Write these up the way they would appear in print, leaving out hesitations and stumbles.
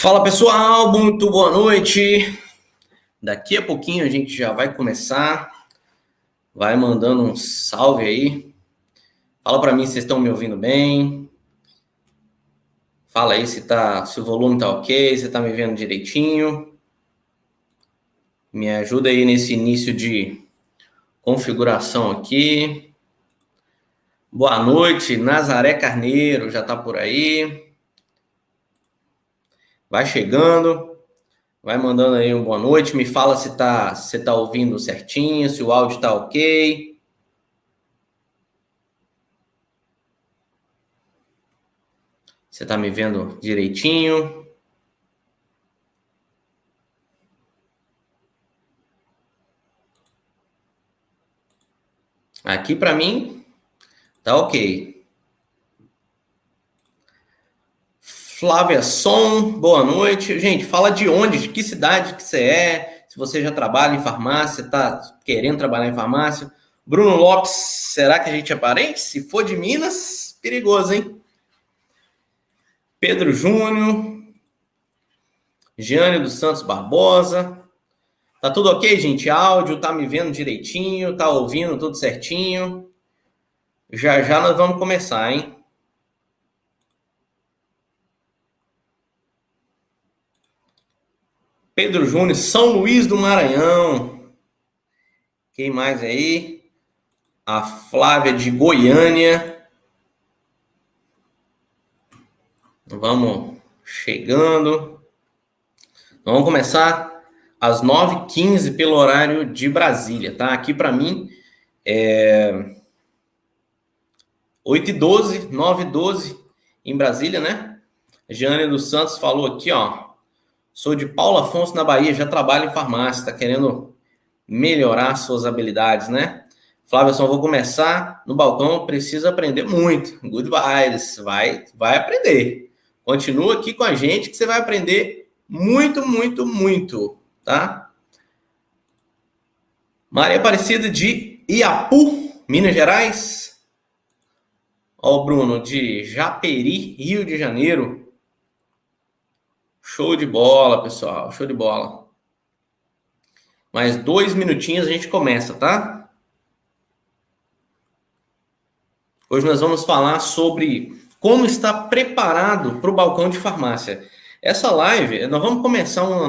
Fala pessoal, muito boa noite. Daqui a pouquinho a gente já vai começar. Vai mandando um salve aí. Fala para mim se vocês estão me ouvindo bem. Fala aí se o volume tá ok, se tá me vendo direitinho. Me ajuda aí nesse início de configuração aqui. Boa noite, Nazaré Carneiro, já tá por aí. Vai chegando. Vai mandando aí uma boa noite, me fala se você tá ouvindo certinho, se o áudio tá ok. Você tá me vendo direitinho? Aqui para mim tá ok. Flávia Som, boa noite. Gente, fala de onde, de que cidade que você é, se você já trabalha em farmácia, tá querendo trabalhar em farmácia. Bruno Lopes, será que a gente é parente? Se for de Minas, perigoso, hein? Pedro Júnior, Giane dos Santos Barbosa. Tá tudo ok, gente? Áudio, tá me vendo direitinho, tá ouvindo tudo certinho? Já já nós vamos começar, hein? Pedro Júnior, São Luís do Maranhão. Quem mais aí? A Flávia de Goiânia. Vamos chegando. Vamos começar às 9h15 pelo horário de Brasília, tá? Aqui para mim é 8h12, 9h12 em Brasília, né? Jeane dos Santos falou aqui, ó. Sou de Paulo Afonso, na Bahia, já trabalho em farmácia, tá querendo melhorar suas habilidades, né? Flávia, só vou começar no balcão, preciso aprender muito. Good vibes, vai aprender. Continua aqui com a gente que você vai aprender muito, muito, muito, tá? Maria Aparecida de Iapu, Minas Gerais. Ó, o Bruno de Japeri, Rio de Janeiro. Show de bola, pessoal, show de bola. Mais 2 minutinhos a gente começa, tá? Hoje nós vamos falar sobre como estar preparado para o balcão de farmácia. Essa live, nós vamos começar um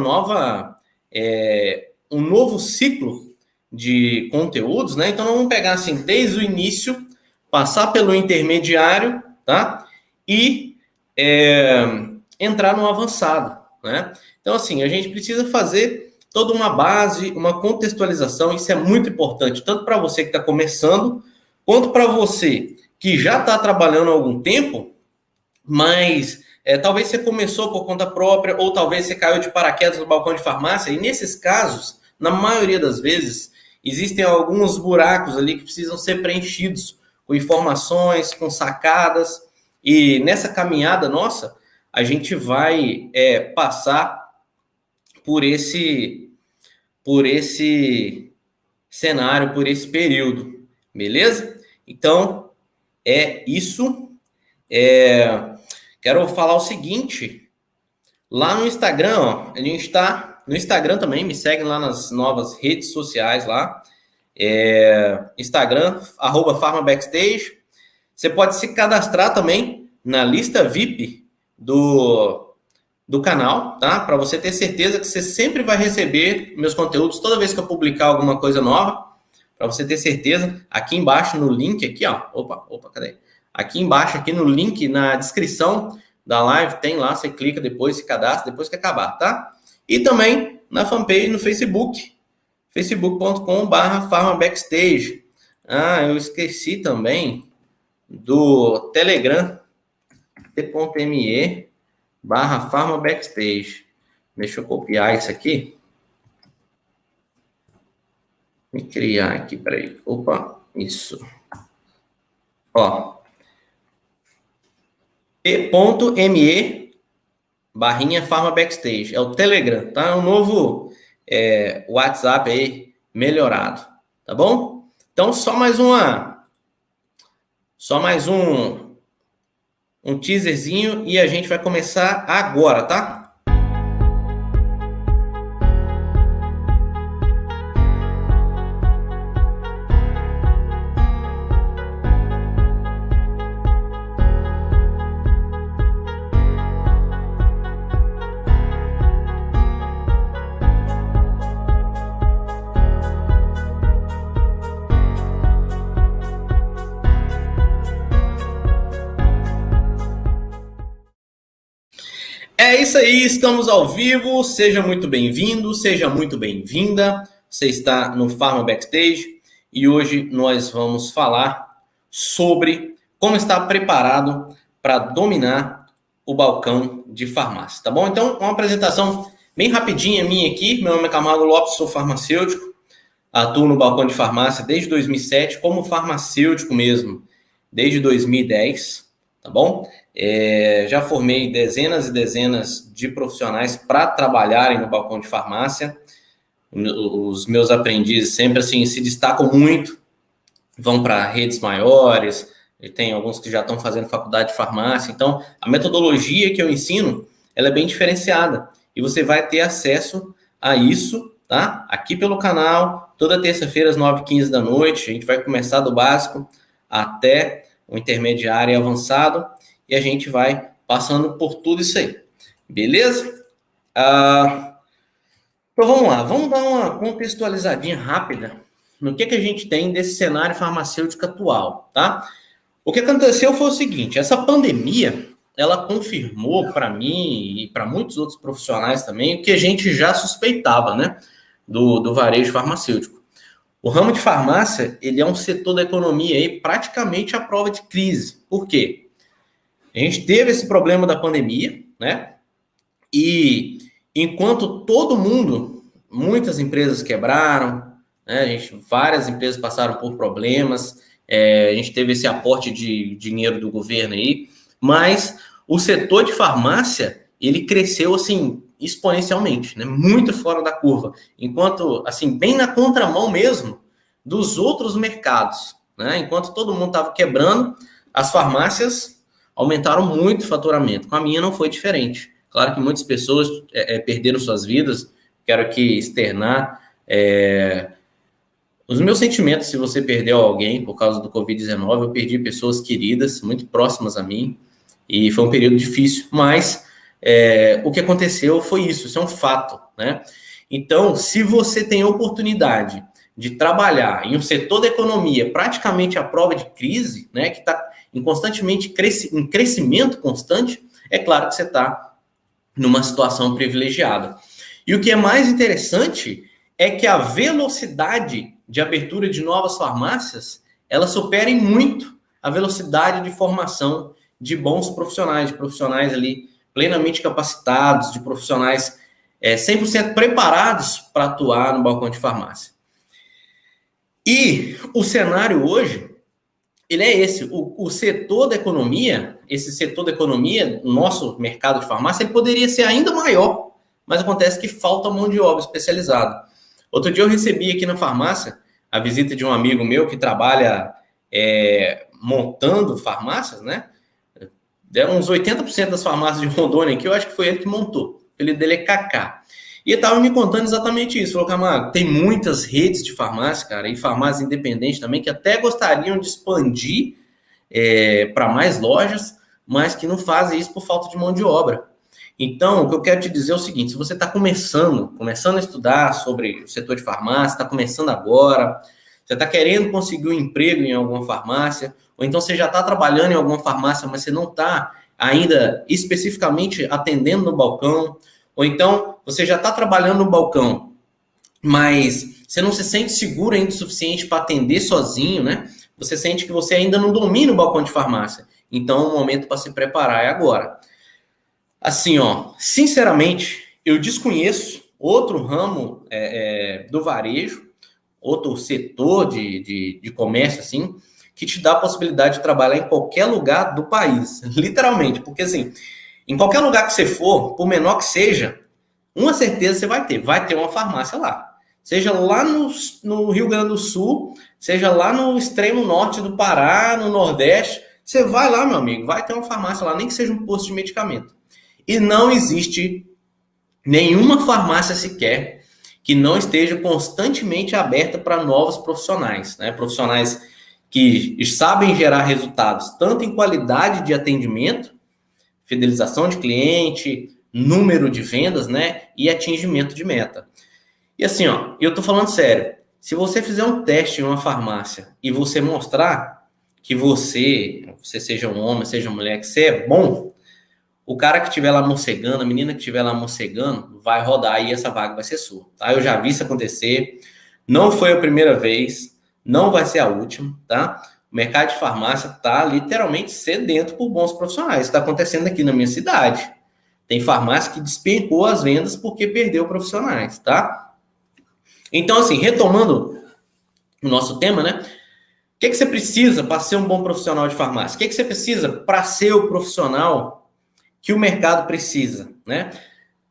novo ciclo de conteúdos, né? Então, nós vamos pegar assim, desde o início, passar pelo intermediário, tá? E entrar no avançado, né? Então, assim, a gente precisa fazer toda uma base, uma contextualização, isso é muito importante, tanto para você que está começando, quanto para você que já está trabalhando há algum tempo, mas talvez você começou por conta própria, ou talvez você caiu de paraquedas no balcão de farmácia, e nesses casos, na maioria das vezes, existem alguns buracos ali que precisam ser preenchidos com informações, com sacadas, e nessa caminhada nossa, a gente vai passar por esse cenário, por esse período, beleza? Então, é isso. Quero falar o seguinte, lá no Instagram, ó, a gente está no Instagram também, me segue lá nas novas redes sociais lá, Instagram, @farmabackstage. Você pode se cadastrar também na lista VIP do canal, tá? Para você ter certeza que você sempre vai receber meus conteúdos toda vez que eu publicar alguma coisa nova. Para você ter certeza, aqui embaixo no link aqui, ó. Opa, cadê? Aqui embaixo, aqui no link, na descrição da live, tem lá, você clica depois, se cadastra, depois que acabar, tá? E também na fanpage no Facebook, facebook.com/farmabackstage. Ah, eu esqueci também do Telegram, t.me/farmabackstage. Deixa eu copiar isso aqui. Me criar aqui, peraí. Opa, isso. Ó. t.me/farmabackstage. É o Telegram, tá? É um novo WhatsApp aí, melhorado. Tá bom? Então, só mais um teaserzinho e a gente vai começar agora, tá? É isso aí, estamos ao vivo. Seja muito bem-vindo, seja muito bem-vinda. Você está no Pharma Backstage e hoje nós vamos falar sobre como estar preparado para dominar o balcão de farmácia, tá bom? Então, uma apresentação bem rapidinha minha aqui. Meu nome é Camargo Lopes, sou farmacêutico, atuo no balcão de farmácia desde 2007, como farmacêutico mesmo, desde 2010, tá bom? Já formei dezenas e dezenas de profissionais para trabalharem no balcão de farmácia. Os meus aprendizes sempre assim se destacam muito, vão para redes maiores, e tem alguns que já estão fazendo faculdade de farmácia. Então, a metodologia que eu ensino, ela é bem diferenciada e você vai ter acesso a isso, tá? Aqui pelo canal, toda terça-feira às 9h15 da noite, a gente vai começar do básico até o intermediário e avançado, e a gente vai passando por tudo isso aí, beleza? Então vamos lá, vamos dar uma contextualizadinha rápida no que a gente tem desse cenário farmacêutico atual, tá? O que aconteceu foi o seguinte, essa pandemia, ela confirmou para mim e para muitos outros profissionais também o que a gente já suspeitava, né, do varejo farmacêutico. O ramo de farmácia, ele é um setor da economia aí praticamente à prova de crise. Por quê? A gente teve esse problema da pandemia, né? E enquanto todo mundo, muitas empresas quebraram, né? Várias empresas passaram por problemas, a gente teve esse aporte de dinheiro do governo aí, mas o setor de farmácia, ele cresceu assim exponencialmente, né? Muito fora da curva, enquanto assim bem na contramão mesmo dos outros mercados, né? Enquanto todo mundo estava quebrando, as farmácias aumentaram muito o faturamento. Com a minha não foi diferente. Claro que muitas pessoas perderam suas vidas. Quero aqui externar os meus sentimentos se você perdeu alguém por causa do Covid-19. Eu perdi pessoas queridas, muito próximas a mim, e foi um período difícil, mas o que aconteceu foi isso é um fato, né? Então, se você tem a oportunidade de trabalhar em um setor da economia praticamente à prova de crise, né, que está em crescimento constante, é claro que você está numa situação privilegiada. E o que é mais interessante é que a velocidade de abertura de novas farmácias, ela supera em muito a velocidade de formação de bons profissionais, de profissionais ali plenamente capacitados, de profissionais 100% preparados para atuar no balcão de farmácia. E o cenário hoje, ele é esse, o setor da economia, esse setor da economia, nosso mercado de farmácia, ele poderia ser ainda maior, mas acontece que falta mão de obra especializada. Outro dia eu recebi aqui na farmácia a visita de um amigo meu que trabalha montando farmácias, né? Uns 80% das farmácias de Rondônia aqui, eu acho que foi ele que montou. O apelido dele é Kaká. E ele estava me contando exatamente isso. Falou, Camargo, tem muitas redes de farmácia, cara, e farmácias independentes também, que até gostariam de expandir para mais lojas, mas que não fazem isso por falta de mão de obra. Então, o que eu quero te dizer é o seguinte, se você está começando a estudar sobre o setor de farmácia, está começando agora, você está querendo conseguir um emprego em alguma farmácia, ou então você já está trabalhando em alguma farmácia, mas você não está ainda especificamente atendendo no balcão, ou então você já está trabalhando no balcão, mas você não se sente seguro ainda o suficiente para atender sozinho, né? Você sente que você ainda não domina o balcão de farmácia. Então, o momento para se preparar é agora. Assim, ó, sinceramente, eu desconheço outro ramo do varejo, outro setor de comércio, assim, que te dá a possibilidade de trabalhar em qualquer lugar do país, literalmente, porque assim, em qualquer lugar que você for, por menor que seja, uma certeza você vai ter uma farmácia lá. Seja lá no Rio Grande do Sul, seja lá no extremo norte do Pará, no Nordeste, você vai lá, meu amigo, vai ter uma farmácia lá, nem que seja um posto de medicamento. E não existe nenhuma farmácia sequer que não esteja constantemente aberta para novos profissionais, né? Profissionais que sabem gerar resultados, tanto em qualidade de atendimento, fidelização de cliente, número de vendas, né? E atingimento de meta. E assim, ó, eu tô falando sério, se você fizer um teste em uma farmácia e você mostrar que você seja um homem, seja uma mulher, que você é bom, o cara que estiver lá morcegando, a menina que estiver lá morcegando, vai rodar e essa vaga vai ser sua, tá? Eu já vi isso acontecer, não foi a primeira vez, não vai ser a última, tá? O mercado de farmácia está literalmente sedento por bons profissionais. Está acontecendo aqui na minha cidade. Tem farmácia que despencou as vendas porque perdeu profissionais, tá? Então, assim, retomando o nosso tema, né? O que você precisa para ser um bom profissional de farmácia? O que você precisa para ser o profissional que o mercado precisa, né?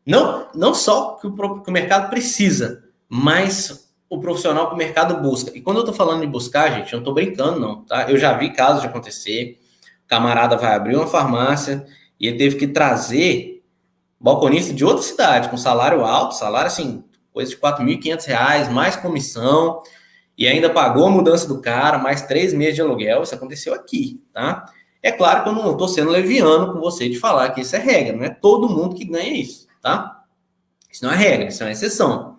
Não só que o mercado precisa, mas o profissional que o mercado busca. E quando eu tô falando de buscar, gente, eu não tô brincando, não, tá? Eu já vi casos de acontecer. O camarada vai abrir uma farmácia e ele teve que trazer balconista de outra cidade, com salário alto, salário, assim, coisa de R$ 4.500, mais comissão, e ainda pagou a mudança do cara, mais 3 meses de aluguel. Isso aconteceu aqui, tá? É claro que eu não tô sendo leviano com você de falar que isso é regra, não é todo mundo que ganha isso, tá? Isso não é regra, isso é uma exceção.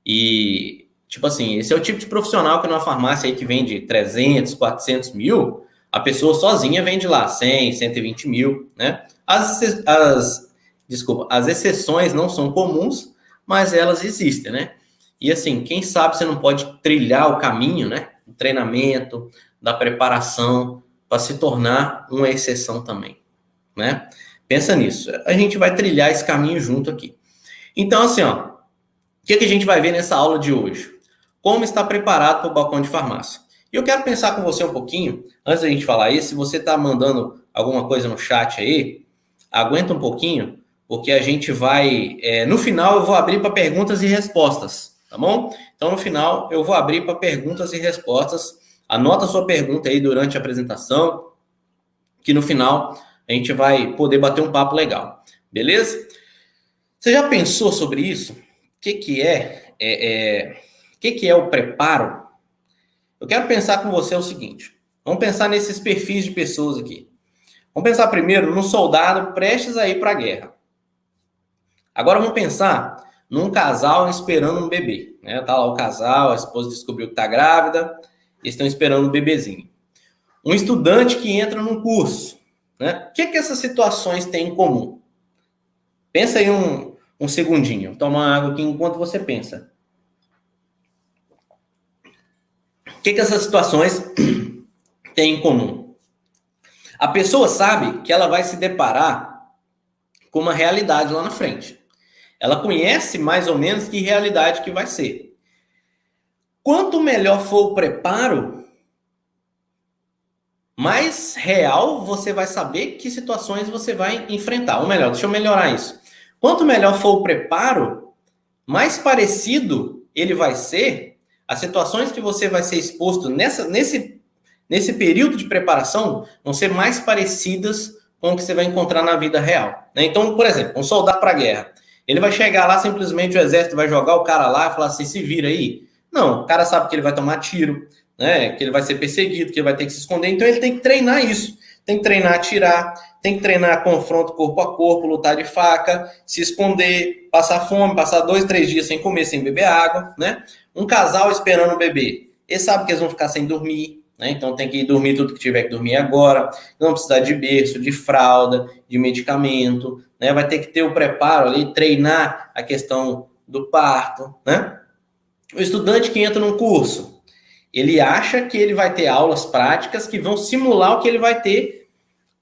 E, tipo assim, esse é o tipo de profissional que numa farmácia aí que vende 300, 400 mil, a pessoa sozinha vende lá 100, 120 mil, né? As exceções não são comuns, mas elas existem, né? E assim, quem sabe você não pode trilhar o caminho, né? Do treinamento, da preparação, para se tornar uma exceção também, né? Pensa nisso. A gente vai trilhar esse caminho junto aqui. Então, assim, ó, o que a gente vai ver nessa aula de hoje? Como estar preparado para o balcão de farmácia. E eu quero pensar com você um pouquinho, antes da gente falar isso, se você está mandando alguma coisa no chat aí, aguenta um pouquinho, porque a gente vai... no final eu vou abrir para perguntas e respostas, tá bom? Então, no final, eu vou abrir para perguntas e respostas. Anota a sua pergunta aí durante a apresentação, que no final a gente vai poder bater um papo legal, beleza? Você já pensou sobre isso? O que é o preparo? Eu quero pensar com você o seguinte. Vamos pensar nesses perfis de pessoas aqui. Vamos pensar primeiro no soldado prestes a ir para a guerra. Agora vamos pensar num casal esperando um bebê, né? Tá lá o casal, a esposa descobriu que está grávida, eles estão esperando um bebezinho. Um estudante que entra num curso, né? O que essas situações têm em comum? Pensa aí um segundinho. Toma uma água aqui enquanto você pensa. O que essas situações têm em comum? A pessoa sabe que ela vai se deparar com uma realidade lá na frente. Ela conhece mais ou menos que realidade que vai ser. Quanto melhor for o preparo, mais real você vai saber que situações você vai enfrentar. Ou melhor, deixa eu melhorar isso. Quanto melhor for o preparo, mais parecido ele vai ser, as situações que você vai ser exposto nesse período de preparação vão ser mais parecidas com o que você vai encontrar na vida real, né? Então, por exemplo, um soldado para a guerra, ele vai chegar lá, simplesmente o exército vai jogar o cara lá e falar assim, se vira aí. Não, o cara sabe que ele vai tomar tiro, né? Que ele vai ser perseguido, que ele vai ter que se esconder, então ele tem que treinar isso. Tem que treinar a atirar, tem que treinar confronto corpo a corpo, lutar de faca, se esconder, passar fome, passar 2, 3 dias sem comer, sem beber água, né? Um casal esperando o bebê, eles sabem que eles vão ficar sem dormir, né? Então tem que ir dormir tudo que tiver que dormir agora, não precisar de berço, de fralda, de medicamento, né? Vai ter que ter o preparo ali, treinar a questão do parto, né? O estudante que entra num curso, ele acha que ele vai ter aulas práticas que vão simular o que ele vai ter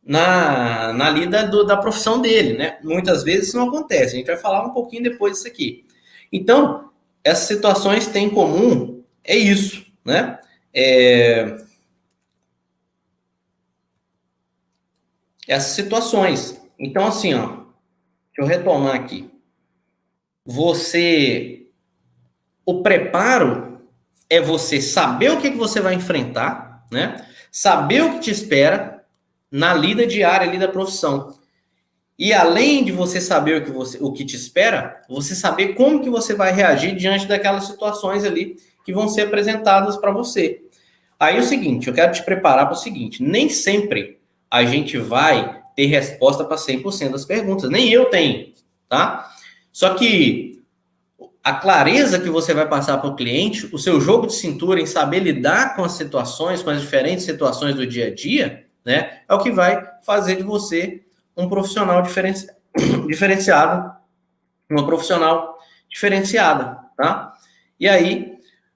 na lida da profissão dele, né? Muitas vezes isso não acontece. A gente vai falar um pouquinho depois disso aqui. Então, essas situações têm em comum, é isso, né? Essas situações. Então, assim, ó, deixa eu retomar aqui. O preparo é você saber o que você vai enfrentar, né? Saber o que te espera na lida diária ali da profissão. E além de você saber o que te espera, você saber como que você vai reagir diante daquelas situações ali que vão ser apresentadas para você. Aí é o seguinte, eu quero te preparar para o seguinte, nem sempre a gente vai ter resposta para 100% das perguntas, nem eu tenho, tá? Só que a clareza que você vai passar para o cliente, o seu jogo de cintura em saber lidar com as situações, com as diferentes situações do dia a dia, né, é o que vai fazer de você um profissional diferenciado, uma profissional diferenciada, tá? E aí,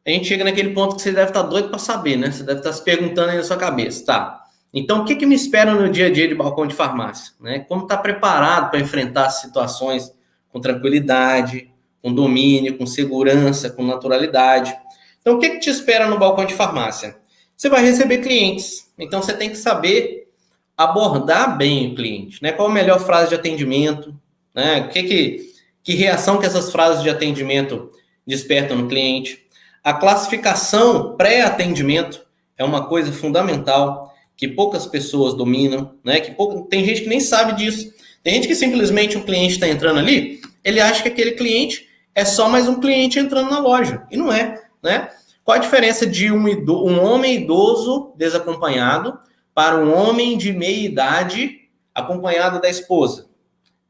a gente chega naquele ponto que você deve estar doido para saber, né? Você deve estar se perguntando aí na sua cabeça, tá? Então, o que me espera no dia a dia de balcão de farmácia? Né? Como estar preparado para enfrentar as situações com tranquilidade, com domínio, com segurança, com naturalidade. Então, o que te espera no balcão de farmácia? Você vai receber clientes, então você tem que saber abordar bem o cliente, né? Qual a melhor frase de atendimento, né? Que reação que essas frases de atendimento despertam no cliente. A classificação pré-atendimento é uma coisa fundamental que poucas pessoas dominam, né? Tem gente que nem sabe disso. Tem gente que simplesmente o cliente está entrando ali, ele acha que aquele cliente é só mais um cliente entrando na loja. E não é, né? Qual a diferença de um homem idoso desacompanhado para um homem de meia idade acompanhado da esposa?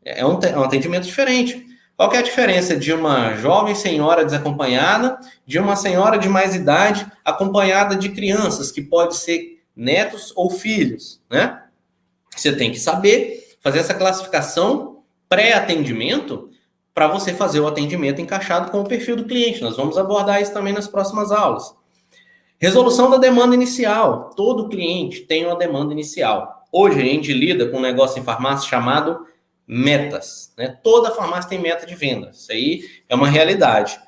É um atendimento diferente. Qual que é a diferença de uma jovem senhora desacompanhada de uma senhora de mais idade acompanhada de crianças, que pode ser netos ou filhos, né? Você tem que saber fazer essa classificação pré-atendimento para você fazer o atendimento encaixado com o perfil do cliente. Nós vamos abordar isso também nas próximas aulas. Resolução da demanda inicial. Todo cliente tem uma demanda inicial. Hoje a gente lida com um negócio em farmácia chamado metas, né? Toda farmácia tem meta de venda. Isso aí é uma realidade.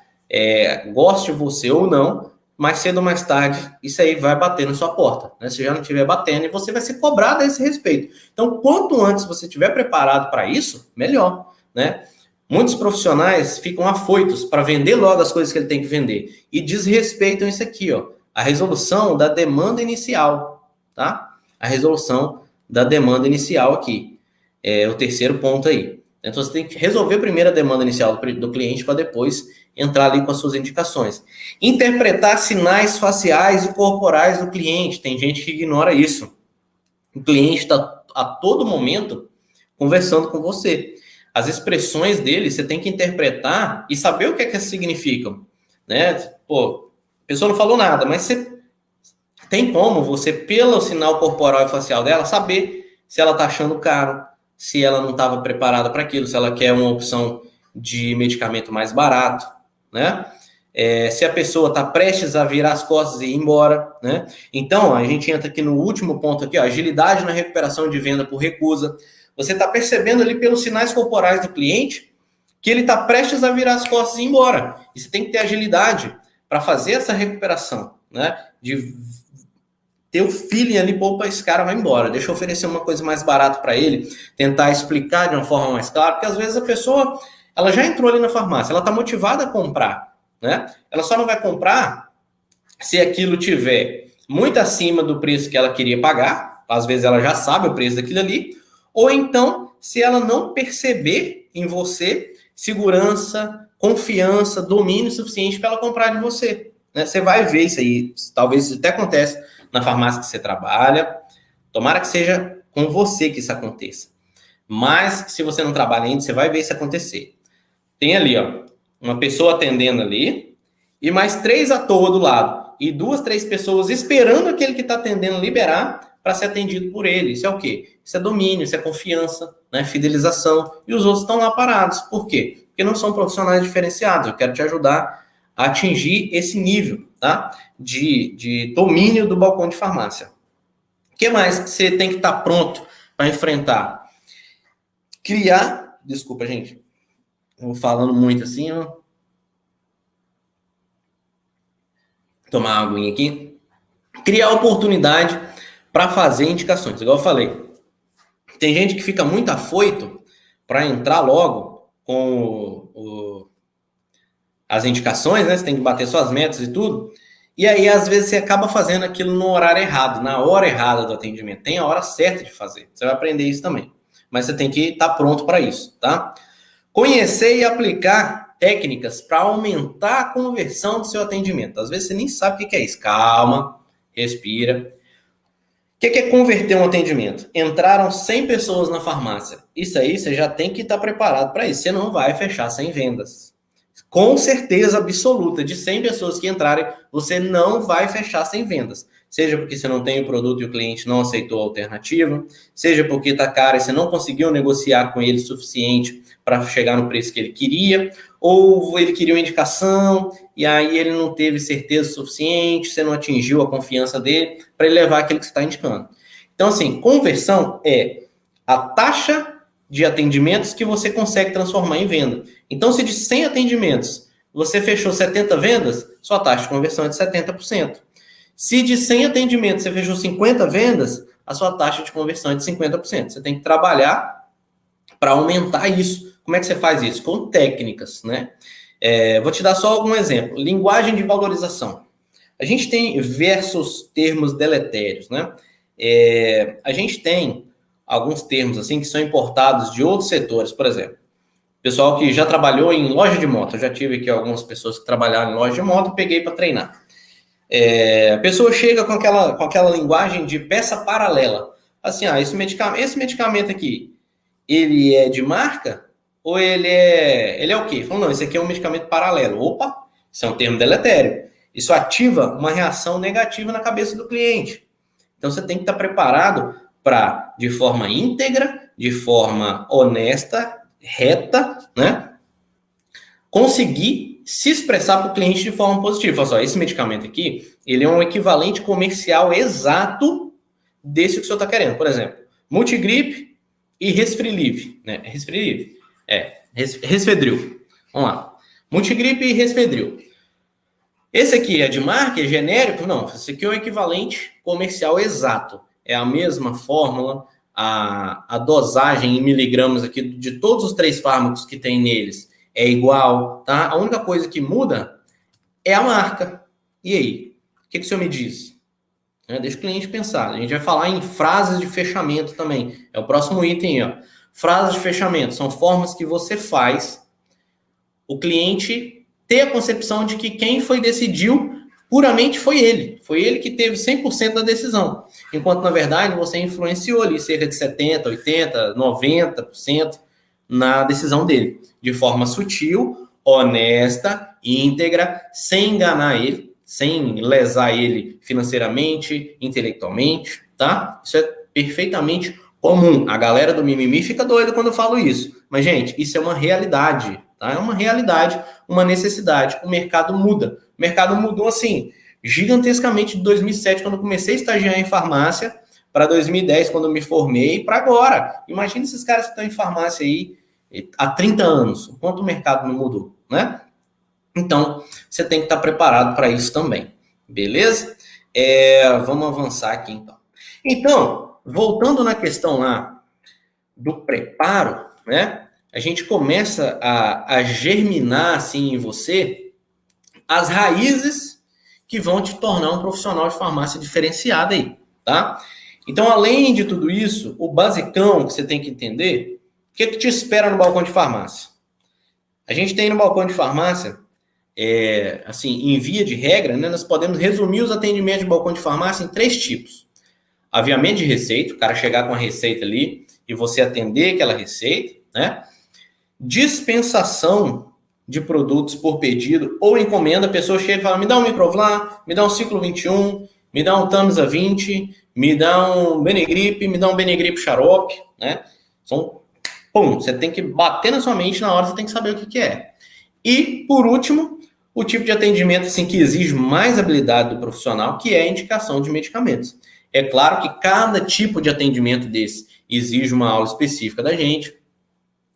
Goste você ou não, mais cedo ou mais tarde, isso aí vai bater na sua porta, né? Se já não estiver batendo, e você vai ser cobrado a esse respeito. Então, quanto antes você estiver preparado para isso, melhor, né? Muitos profissionais ficam afoitos para vender logo as coisas que ele tem que vender e desrespeitam isso aqui, ó, a resolução da demanda inicial, tá? A resolução da demanda inicial aqui. É o terceiro ponto aí. Então, você tem que resolver primeiro a demanda inicial do cliente para depois entrar ali com as suas indicações. Interpretar sinais faciais e corporais do cliente. Tem gente que ignora isso. O cliente está a todo momento conversando com você. As expressões dele, você tem que interpretar e saber o que é que significam, né? Pô, a pessoa não falou nada, mas você tem como você, pelo sinal corporal e facial dela, saber se ela está achando caro, se ela não estava preparada para aquilo, se ela quer uma opção de medicamento mais barato, né? Se a pessoa está prestes a virar as costas e ir embora, né? Então, a gente entra aqui no último ponto aqui, ó, agilidade na recuperação de venda por recusa. Você está percebendo ali pelos sinais corporais do cliente que ele está prestes a virar as costas e ir embora. E você tem que ter agilidade para fazer essa recuperação, né? De ter o feeling ali, pô, esse cara vai embora. Deixa eu oferecer uma coisa mais barata para ele, tentar explicar de uma forma mais clara, porque às vezes a pessoa, ela já entrou ali na farmácia, ela está motivada a comprar, né? Ela só não vai comprar se aquilo tiver muito acima do preço que ela queria pagar. Às vezes ela já sabe o preço daquilo ali, ou então se ela não perceber em você segurança, confiança, domínio suficiente para ela comprar de você, né? Você vai ver isso aí, talvez isso até aconteça na farmácia que você trabalha. Tomara que seja com você que isso aconteça. Mas se você não trabalha ainda, você vai ver isso acontecer. Tem ali, ó, uma pessoa atendendo ali e mais 3 à toa do lado. E 2, 3 pessoas esperando aquele que está atendendo liberar para ser atendido por ele. Isso é o quê? Isso é domínio, isso é confiança, né? Fidelização. E os outros estão lá parados. Por quê? Porque não são profissionais diferenciados. Eu quero te ajudar a atingir esse nível, tá? De domínio do balcão de farmácia. O que mais que você tem que estar pronto para enfrentar? Desculpa, gente. Vou falando muito assim, ó. Tomar uma aguinha aqui. Criar oportunidade para fazer indicações. Igual eu falei. Tem gente que fica muito afoito para entrar logo com as indicações, né? Você tem que bater suas metas e tudo. E aí, às vezes, você acaba fazendo aquilo no horário errado, na hora errada do atendimento. Tem a hora certa de fazer. Você vai aprender isso também. Mas você tem que estar pronto para isso, tá? Conhecer e aplicar técnicas para aumentar a conversão do seu atendimento. Às vezes, você nem sabe o que é isso. Calma, respira. O que é converter um atendimento? Entraram 100 pessoas na farmácia. Isso aí, você já tem que estar preparado para isso. Você não vai fechar 100 vendas. Com certeza absoluta, de 100 pessoas que entrarem, você não vai fechar 100 vendas. seja porque você não tem o produto e o cliente não aceitou a alternativa, seja porque está caro e você não conseguiu negociar com ele o suficiente para chegar no preço que ele queria, ou ele queria uma indicação e aí ele não teve certeza suficiente, você não atingiu a confiança dele para ele levar aquilo que você está indicando. Então, assim, conversão é a taxa de atendimentos que você consegue transformar em venda. Então, se de 100 atendimentos você fechou 70 vendas, sua taxa de conversão é de 70%. Se de 100 atendimentos você fechou 50 vendas, a sua taxa de conversão é de 50%. Você tem que trabalhar para aumentar isso. Como é que você faz isso? Com técnicas, né? Vou te dar só algum exemplo. Linguagem de valorização. A gente tem diversos termos deletérios, né? A gente tem alguns termos assim que são importados de outros setores, por exemplo. Pessoal que já trabalhou em loja de moto, eu já tive aqui algumas pessoas que trabalharam em loja de moto, peguei para treinar. A pessoa chega com aquela linguagem de peça paralela. Assim, esse medicamento aqui, ele é de marca ou ele é o quê? Falando, não, esse aqui é um medicamento paralelo. Opa, isso é um termo deletério. Isso ativa uma reação negativa na cabeça do cliente. Então, você tem que estar preparado para, de forma íntegra, de forma honesta, reta, né? Conseguir se expressar para o cliente de forma positiva. Fala só, esse medicamento aqui, ele é um equivalente comercial exato desse que o senhor está querendo. Por exemplo, Multigrip e Resfrieliv, né? Resfedril. Vamos lá. Multigrip e Resfedril. Esse aqui é de marca, é genérico? Não, esse aqui é o equivalente comercial exato. É a mesma fórmula, a dosagem em miligramas aqui de todos os 3 fármacos que tem neles é igual, tá? A única coisa que muda é a marca. E aí? O que o senhor me diz? Deixa o cliente pensar. A gente vai falar em frases de fechamento também. É o próximo item, ó. Frases de fechamento são formas que você faz o cliente ter a concepção de que quem decidiu puramente foi ele. Foi ele que teve 100% da decisão. Enquanto, na verdade, você influenciou ali cerca de 70%, 80%, 90% na decisão dele. De forma sutil, honesta, íntegra, sem enganar ele, sem lesar ele financeiramente, intelectualmente, tá? Isso é perfeitamente comum. A galera do mimimi fica doida quando eu falo isso. Mas, gente, isso é uma realidade, tá? É uma realidade, uma necessidade. O mercado muda. O mercado mudou, assim, gigantescamente de 2007, quando eu comecei a estagiar em farmácia, para 2010, quando eu me formei, para agora. Imagina esses caras que estão em farmácia aí há 30 anos. O quanto o mercado não mudou, né? Então, você tem que estar preparado para isso também. Beleza? Vamos avançar aqui, então. Então, voltando na questão lá do preparo, né? A gente começa a germinar, assim, em você as raízes que vão te tornar um profissional de farmácia diferenciado aí, tá? Então, além de tudo isso, o basicão que você tem que entender, o que te espera no balcão de farmácia? A gente tem no balcão de farmácia, assim, em via de regra, né, nós podemos resumir os atendimentos de balcão de farmácia em 3 tipos. Aviamento de receita, o cara chegar com a receita ali e você atender aquela receita, né? Dispensação de produtos por pedido ou encomenda, a pessoa chega e fala, me dá um Microvlar, me dá um Ciclo 21, me dá um Tamsa 20, me dá um Benegrip, me dá um Benegrip xarope, né? Você tem que bater na sua mente na hora, você tem que saber o que é. E, por último, o tipo de atendimento assim, que exige mais habilidade do profissional, que é a indicação de medicamentos. É claro que cada tipo de atendimento desse exige uma aula específica da gente.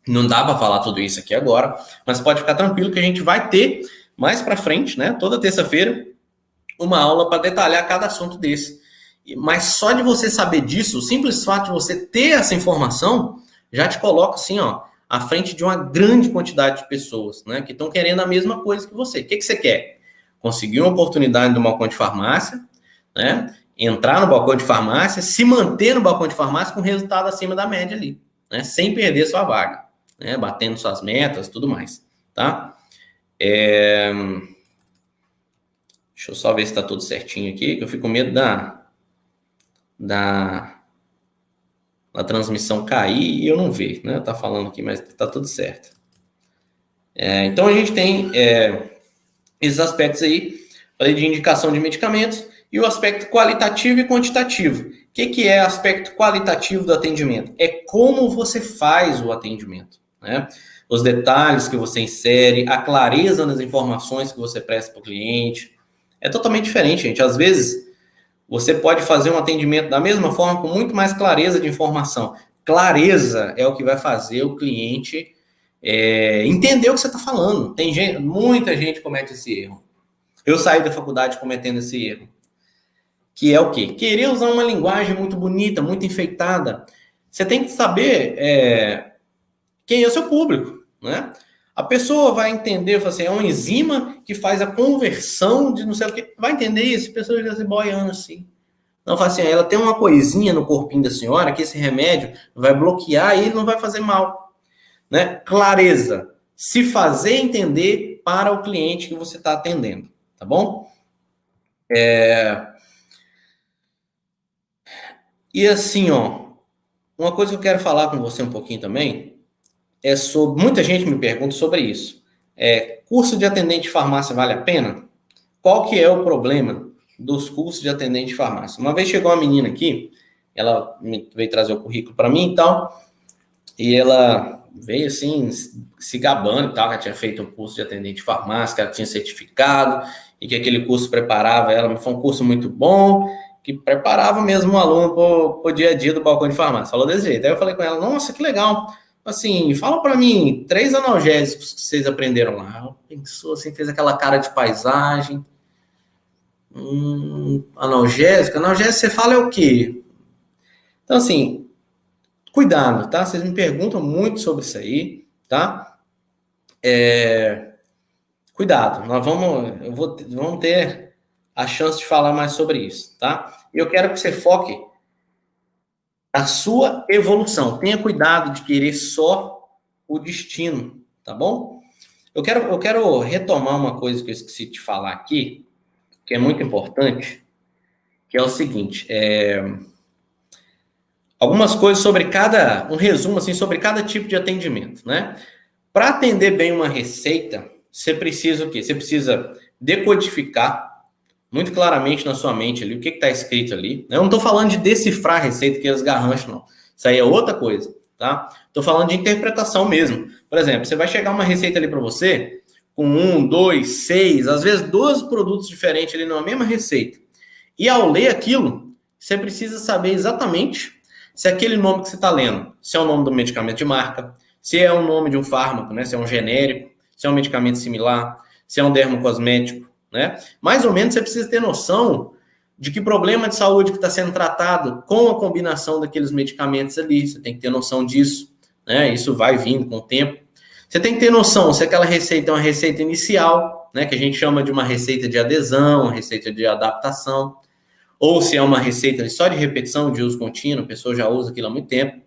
Não dá para falar tudo isso aqui agora, mas pode ficar tranquilo que a gente vai ter mais para frente, né? Toda terça-feira, uma aula para detalhar cada assunto desse. Mas só de você saber disso, o simples fato de você ter essa informação, já te coloca assim, ó, à frente de uma grande quantidade de pessoas, né? Que estão querendo a mesma coisa que você. O que você quer? Conseguir uma oportunidade no balcão de farmácia, né? Entrar no balcão de farmácia, se manter no balcão de farmácia com resultado acima da média ali, né? Sem perder sua vaga, né? Batendo suas metas, tudo mais, tá? Deixa eu só ver se está tudo certinho aqui, que eu fico com medo da transmissão cair e eu não ver, né? Tá falando aqui, mas tá tudo certo. Então a gente tem esses aspectos aí, falei de indicação de medicamentos, e o aspecto qualitativo e quantitativo. O que é aspecto qualitativo do atendimento? É como você faz o atendimento, né? Os detalhes que você insere, a clareza nas informações que você presta para o cliente. É totalmente diferente, gente. Às vezes, você pode fazer um atendimento da mesma forma, com muito mais clareza de informação. Clareza é o que vai fazer o cliente entender o que você está falando. Tem gente, muita gente comete esse erro. Eu saí da faculdade cometendo esse erro. Que é o quê? Querer usar uma linguagem muito bonita, muito enfeitada. Você tem que saber quem é o seu público, né? A pessoa vai entender, assim, é uma enzima que faz a conversão de não sei o que. Vai entender isso? A pessoa fica se boiando assim. Não, fala assim, ela tem uma coisinha no corpinho da senhora que esse remédio vai bloquear e não vai fazer mal, né? Clareza. Se fazer entender para o cliente que você está atendendo, tá bom? E assim, ó, uma coisa que eu quero falar com você um pouquinho também é sobre... Muita gente me pergunta sobre isso. Curso de atendente de farmácia vale a pena? Qual que é o problema dos cursos de atendente de farmácia? Uma vez chegou uma menina aqui, ela veio trazer o currículo para mim e tal, e ela veio assim, se gabando e tal, que ela tinha feito um curso de atendente de farmácia, que ela tinha certificado, e que aquele curso preparava ela, foi um curso muito bom, que preparava mesmo o aluno para o dia a dia do balcão de farmácia. Falou desse jeito. Aí eu falei com ela, nossa, que legal. Assim, fala para mim, 3 analgésicos que vocês aprenderam lá. Ela pensou assim, fez aquela cara de paisagem. Analgésico você fala é o quê? Então, assim, cuidado, tá? Vocês me perguntam muito sobre isso aí, tá? Cuidado, vamos ter a chance de falar mais sobre isso, tá? E eu quero que você foque na sua evolução. Tenha cuidado de querer só o destino, tá bom? Eu quero retomar uma coisa que eu esqueci de falar aqui, que é muito importante, que é o seguinte, algumas coisas sobre um resumo assim sobre cada tipo de atendimento, né? Para atender bem uma receita, você precisa o quê? Você precisa decodificar muito claramente na sua mente ali o que está escrito ali. Eu não estou falando de decifrar a receita que eles garrancham, não. Isso aí é outra coisa, tá? Estou falando de interpretação mesmo. Por exemplo, você vai chegar uma receita ali para você com 1, 2, 6, às vezes 12 produtos diferentes ali numa mesma receita. E ao ler aquilo, você precisa saber exatamente se aquele nome que você está lendo, se é o nome do medicamento de marca, se é o nome de um fármaco, né? Se é um genérico, se é um medicamento similar, se é um dermocosmético, né? Mais ou menos você precisa ter noção de que problema de saúde que está sendo tratado com a combinação daqueles medicamentos ali. Você tem que ter noção disso, né? Isso vai vindo com o tempo. Você tem que ter noção se aquela receita é uma receita inicial, né? Que a gente chama de uma receita de adesão, uma receita de adaptação, ou se é uma receita só de repetição, de uso contínuo, a pessoa já usa aquilo há muito tempo.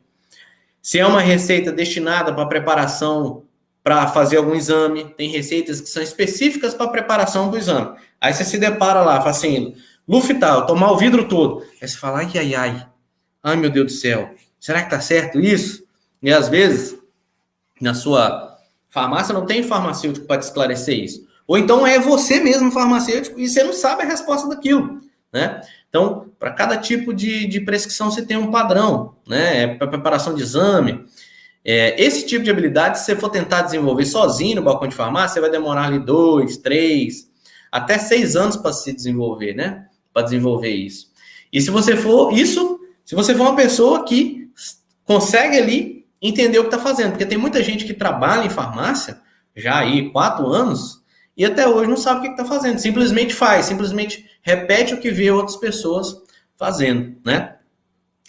Se é uma receita destinada para preparação para fazer algum exame, tem receitas que são específicas para preparação do exame. Aí você se depara lá, fala assim, Luftal, tomar o vidro todo. Aí você fala, ai meu Deus do céu, será que tá certo isso? E às vezes, na sua farmácia não tem farmacêutico para te esclarecer isso. Ou então é você mesmo farmacêutico e você não sabe a resposta daquilo, né? Então, para cada tipo de prescrição você tem um padrão, né? Para preparação de exame. Esse tipo de habilidade, se você for tentar desenvolver sozinho no balcão de farmácia, você vai demorar ali 2, 3, até 6 anos para se desenvolver, né? Para desenvolver isso. E se você for uma pessoa que consegue ali entender o que está fazendo, porque tem muita gente que trabalha em farmácia já aí 4 anos e até hoje não sabe o que está fazendo. Simplesmente simplesmente repete o que vê outras pessoas fazendo, né?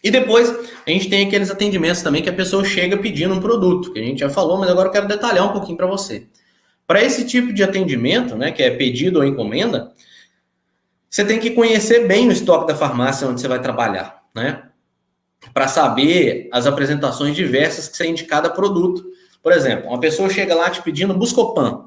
E depois a gente tem aqueles atendimentos também que a pessoa chega pedindo um produto, que a gente já falou, mas agora eu quero detalhar um pouquinho para você. Para esse tipo de atendimento, né, que é pedido ou encomenda, você tem que conhecer bem o estoque da farmácia onde você vai trabalhar, né? Para saber as apresentações diversas que você indica cada produto. Por exemplo, uma pessoa chega lá te pedindo Buscopan.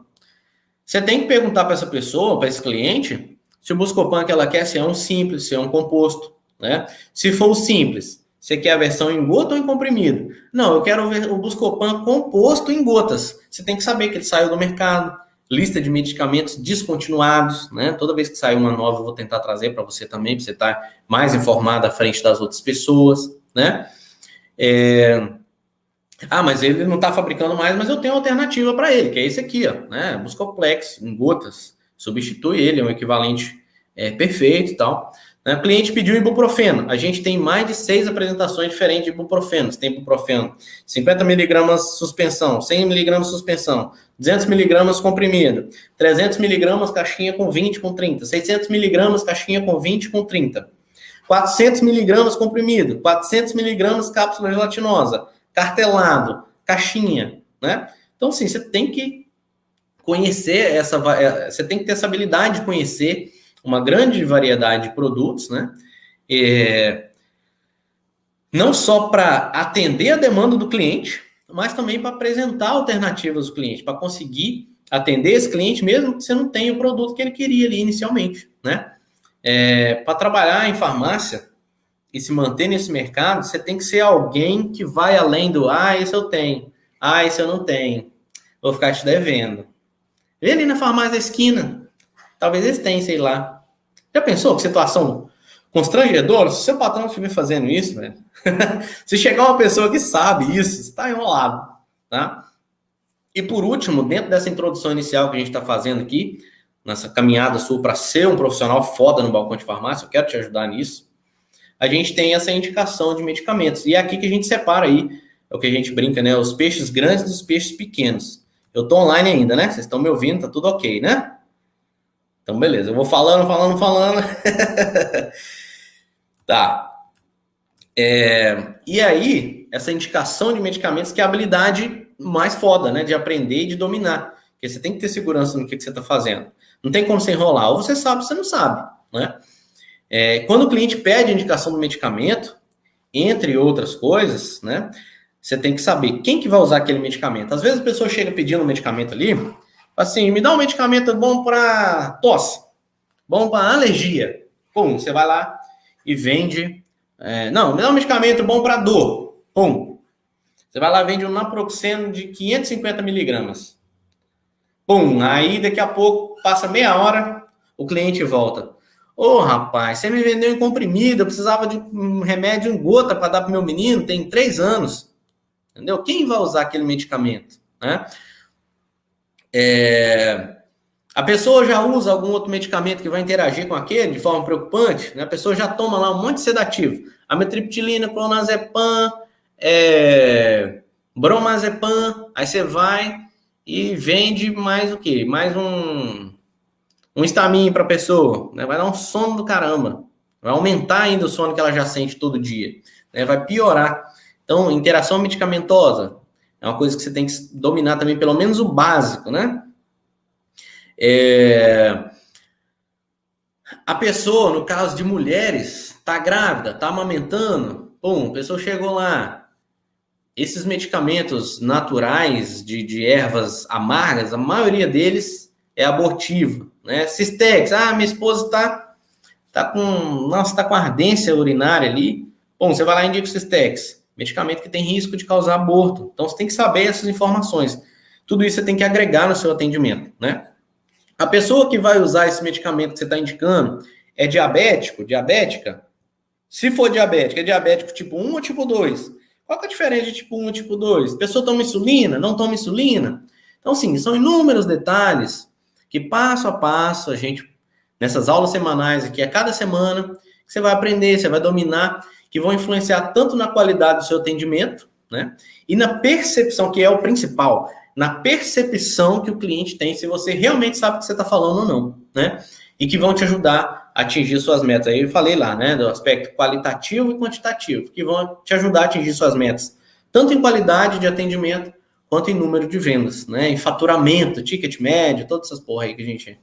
Você tem que perguntar para essa pessoa, para esse cliente, se o Buscopan que ela quer se é um simples, se é um composto, né? Se for o simples, você quer a versão em gota ou em comprimido? Não, eu quero ver o Buscopan composto em gotas. Você tem que saber que ele saiu do mercado, lista de medicamentos descontinuados, né? Toda vez que sair uma nova, eu vou tentar trazer para você também, para você estar mais informado à frente das outras pessoas, né? Mas ele não está fabricando mais, mas eu tenho alternativa para ele, que é esse aqui, ó, né? Buscoplex em gotas, substitui ele, é um equivalente perfeito e tal. Né? O cliente pediu ibuprofeno. A gente tem mais de 6 apresentações diferentes de ibuprofeno. Você tem ibuprofeno 50 miligramas suspensão, 100 miligramas suspensão, 200 miligramas comprimido, 300 miligramas caixinha com 20 com 30, 600 miligramas caixinha com 20 com 30, 400 miligramas comprimido, 400 miligramas cápsula gelatinosa, cartelado, caixinha, né? Então, assim, você tem que conhecer você tem que ter essa habilidade de conhecer uma grande variedade de produtos, né? Não só para atender a demanda do cliente, mas também para apresentar alternativas ao cliente, para conseguir atender esse cliente, mesmo que você não tenha o produto que ele queria ali inicialmente, né? Para trabalhar em farmácia e se manter nesse mercado, você tem que ser alguém que vai além do esse eu tenho, esse eu não tenho, vou ficar te devendo. Vê ali na farmácia da esquina, talvez eles tenham, sei lá. Já pensou que situação constrangedora? Se seu patrão estiver fazendo isso, velho, se chegar uma pessoa que sabe isso, você está enrolado, tá? E por último, dentro dessa introdução inicial que a gente está fazendo aqui, nessa caminhada sua para ser um profissional foda no balcão de farmácia, eu quero te ajudar nisso, a gente tem essa indicação de medicamentos. E é aqui que a gente separa aí, é o que a gente brinca, né? Os peixes grandes dos peixes pequenos. Eu tô online ainda, né? Vocês estão me ouvindo, tá tudo ok, né? Então, beleza. Eu vou falando. Tá. E aí, essa indicação de medicamentos que é a habilidade mais foda, né? De aprender e de dominar. Porque você tem que ter segurança no que você tá fazendo. Não tem como você enrolar. Ou você sabe ou você não sabe, né? Quando o cliente pede a indicação do medicamento, entre outras coisas, né? Você tem que saber quem que vai usar aquele medicamento. Às vezes a pessoa chega pedindo um medicamento ali, assim, me dá um medicamento bom para tosse, bom para alergia. Pum, você vai lá e vende. Não, me dá um medicamento bom para dor. Pum. Você vai lá e vende um naproxeno de 550 miligramas. Pum, aí daqui a pouco, passa meia hora, o cliente volta. Rapaz, você me vendeu em comprimido, eu precisava de um remédio em gota para dar para meu menino, tem 3 anos. Entendeu? Quem vai usar aquele medicamento? Né? A pessoa já usa algum outro medicamento que vai interagir com aquele de forma preocupante? Né? A pessoa já toma lá um monte de sedativo. Amitriptilina, clonazepam, bromazepam. Aí você vai e vende mais o quê? Mais um estamin para a pessoa. Né? Vai dar um sono do caramba. Vai aumentar ainda o sono que ela já sente todo dia. Né? Vai piorar. Então, interação medicamentosa é uma coisa que você tem que dominar também, pelo menos o básico, né? A pessoa, no caso de mulheres, está grávida, está amamentando, a pessoa chegou lá. Esses medicamentos naturais de ervas amargas, a maioria deles é abortiva, né? Cistex, minha esposa tá com ardência urinária ali. Você vai lá e indica o Cistex. Medicamento que tem risco de causar aborto. Então, você tem que saber essas informações. Tudo isso você tem que agregar no seu atendimento, né? A pessoa que vai usar esse medicamento que você está indicando é diabético, diabética? Se for diabético, é diabético tipo 1 ou tipo 2? Qual que é a diferença de tipo 1 e tipo 2? A pessoa toma insulina? Não toma insulina? Então, sim, são inúmeros detalhes que passo a passo a gente, nessas aulas semanais aqui, a cada semana, você vai aprender, você vai dominar, que vão influenciar tanto na qualidade do seu atendimento, né? E na percepção, que é o principal, na percepção que o cliente tem, se você realmente sabe o que você está falando ou não, né? E que vão te ajudar a atingir suas metas. Aí eu falei lá, né? Do aspecto qualitativo e quantitativo, que vão te ajudar a atingir suas metas, tanto em qualidade de atendimento, quanto em número de vendas, né? Em faturamento, ticket médio, todas essas porra aí que a gente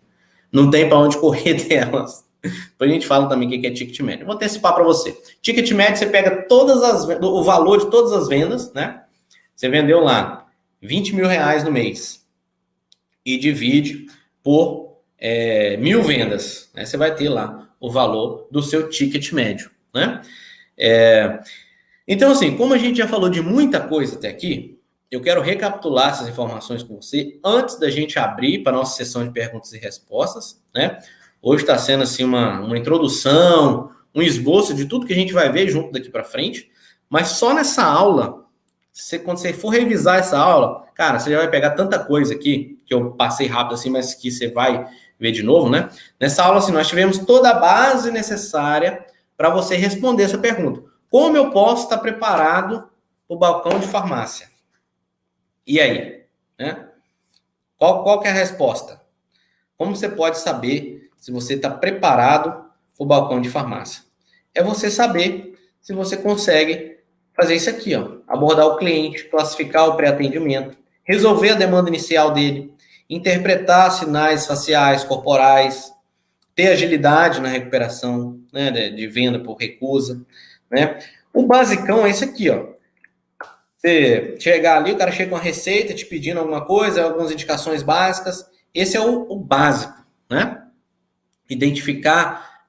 não tem para onde correr delas. Depois a gente fala também o que é ticket médio. Eu vou antecipar para você. Ticket médio, você pega o valor de todas as vendas, né? Você vendeu lá 20 mil reais no mês e divide por 1.000 vendas. Né? Você vai ter lá o valor do seu ticket médio, né? Então, assim, como a gente já falou de muita coisa até aqui, eu quero recapitular essas informações com você antes da gente abrir para a nossa sessão de perguntas e respostas, né? Hoje está sendo assim uma introdução, um esboço de tudo que a gente vai ver junto daqui para frente, mas só nessa aula, quando você for revisar essa aula, cara, você já vai pegar tanta coisa aqui, que eu passei rápido assim, mas que você vai ver de novo, né? Nessa aula, assim, nós tivemos toda a base necessária para você responder essa pergunta. Como eu posso estar preparado para o balcão de farmácia? E aí? Né? Qual que é a resposta? Como você pode saber se você está preparado para o balcão de farmácia? É você saber se você consegue fazer isso aqui, ó, abordar o cliente, classificar o pré-atendimento, resolver a demanda inicial dele, interpretar sinais faciais, corporais, ter agilidade na recuperação, né, de venda por recusa, né? O basicão é esse aqui, ó. Você chegar ali, o cara chega com a receita, te pedindo alguma coisa, algumas indicações básicas. Esse é o básico, né? Identificar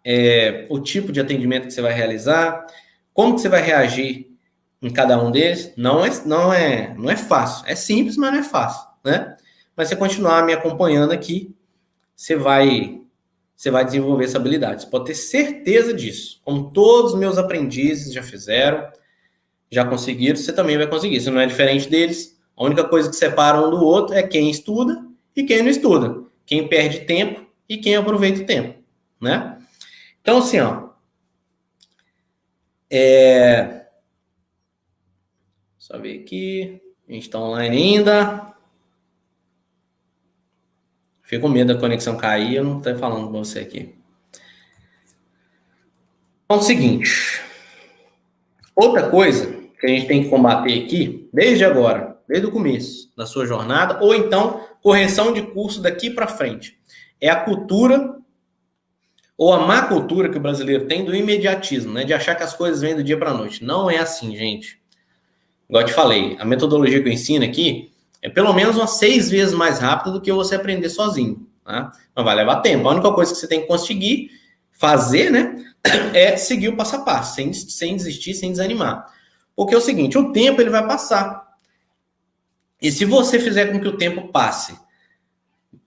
o tipo de atendimento que você vai realizar, como que você vai reagir em cada um deles. Não é fácil. É simples, mas não é fácil, né? Mas você continuar me acompanhando aqui, você vai desenvolver essa habilidade. Você pode ter certeza disso. Como todos os meus aprendizes já fizeram, já conseguiram, você também vai conseguir. Você não é diferente deles. A única coisa que separa um do outro é quem estuda e quem não estuda. Quem perde tempo e quem aproveita o tempo, né? Então, assim, ó. Só ver aqui. A gente está online ainda. Fico com medo da conexão cair, eu não estou falando com você aqui. Então, é o seguinte. Outra coisa que a gente tem que combater aqui, desde agora, desde o começo da sua jornada, ou então correção de curso daqui para frente, é a cultura ou a má cultura que o brasileiro tem do imediatismo, né? De achar que as coisas vêm do dia para a noite. Não é assim, gente. Igual eu te falei, a metodologia que eu ensino aqui é pelo menos umas 6 vezes mais rápida do que você aprender sozinho, tá? Mas vai levar tempo. A única coisa que você tem que conseguir fazer, né, é seguir o passo a passo, sem desistir, sem desanimar. Porque é o seguinte, o tempo ele vai passar. E se você fizer com que o tempo passe,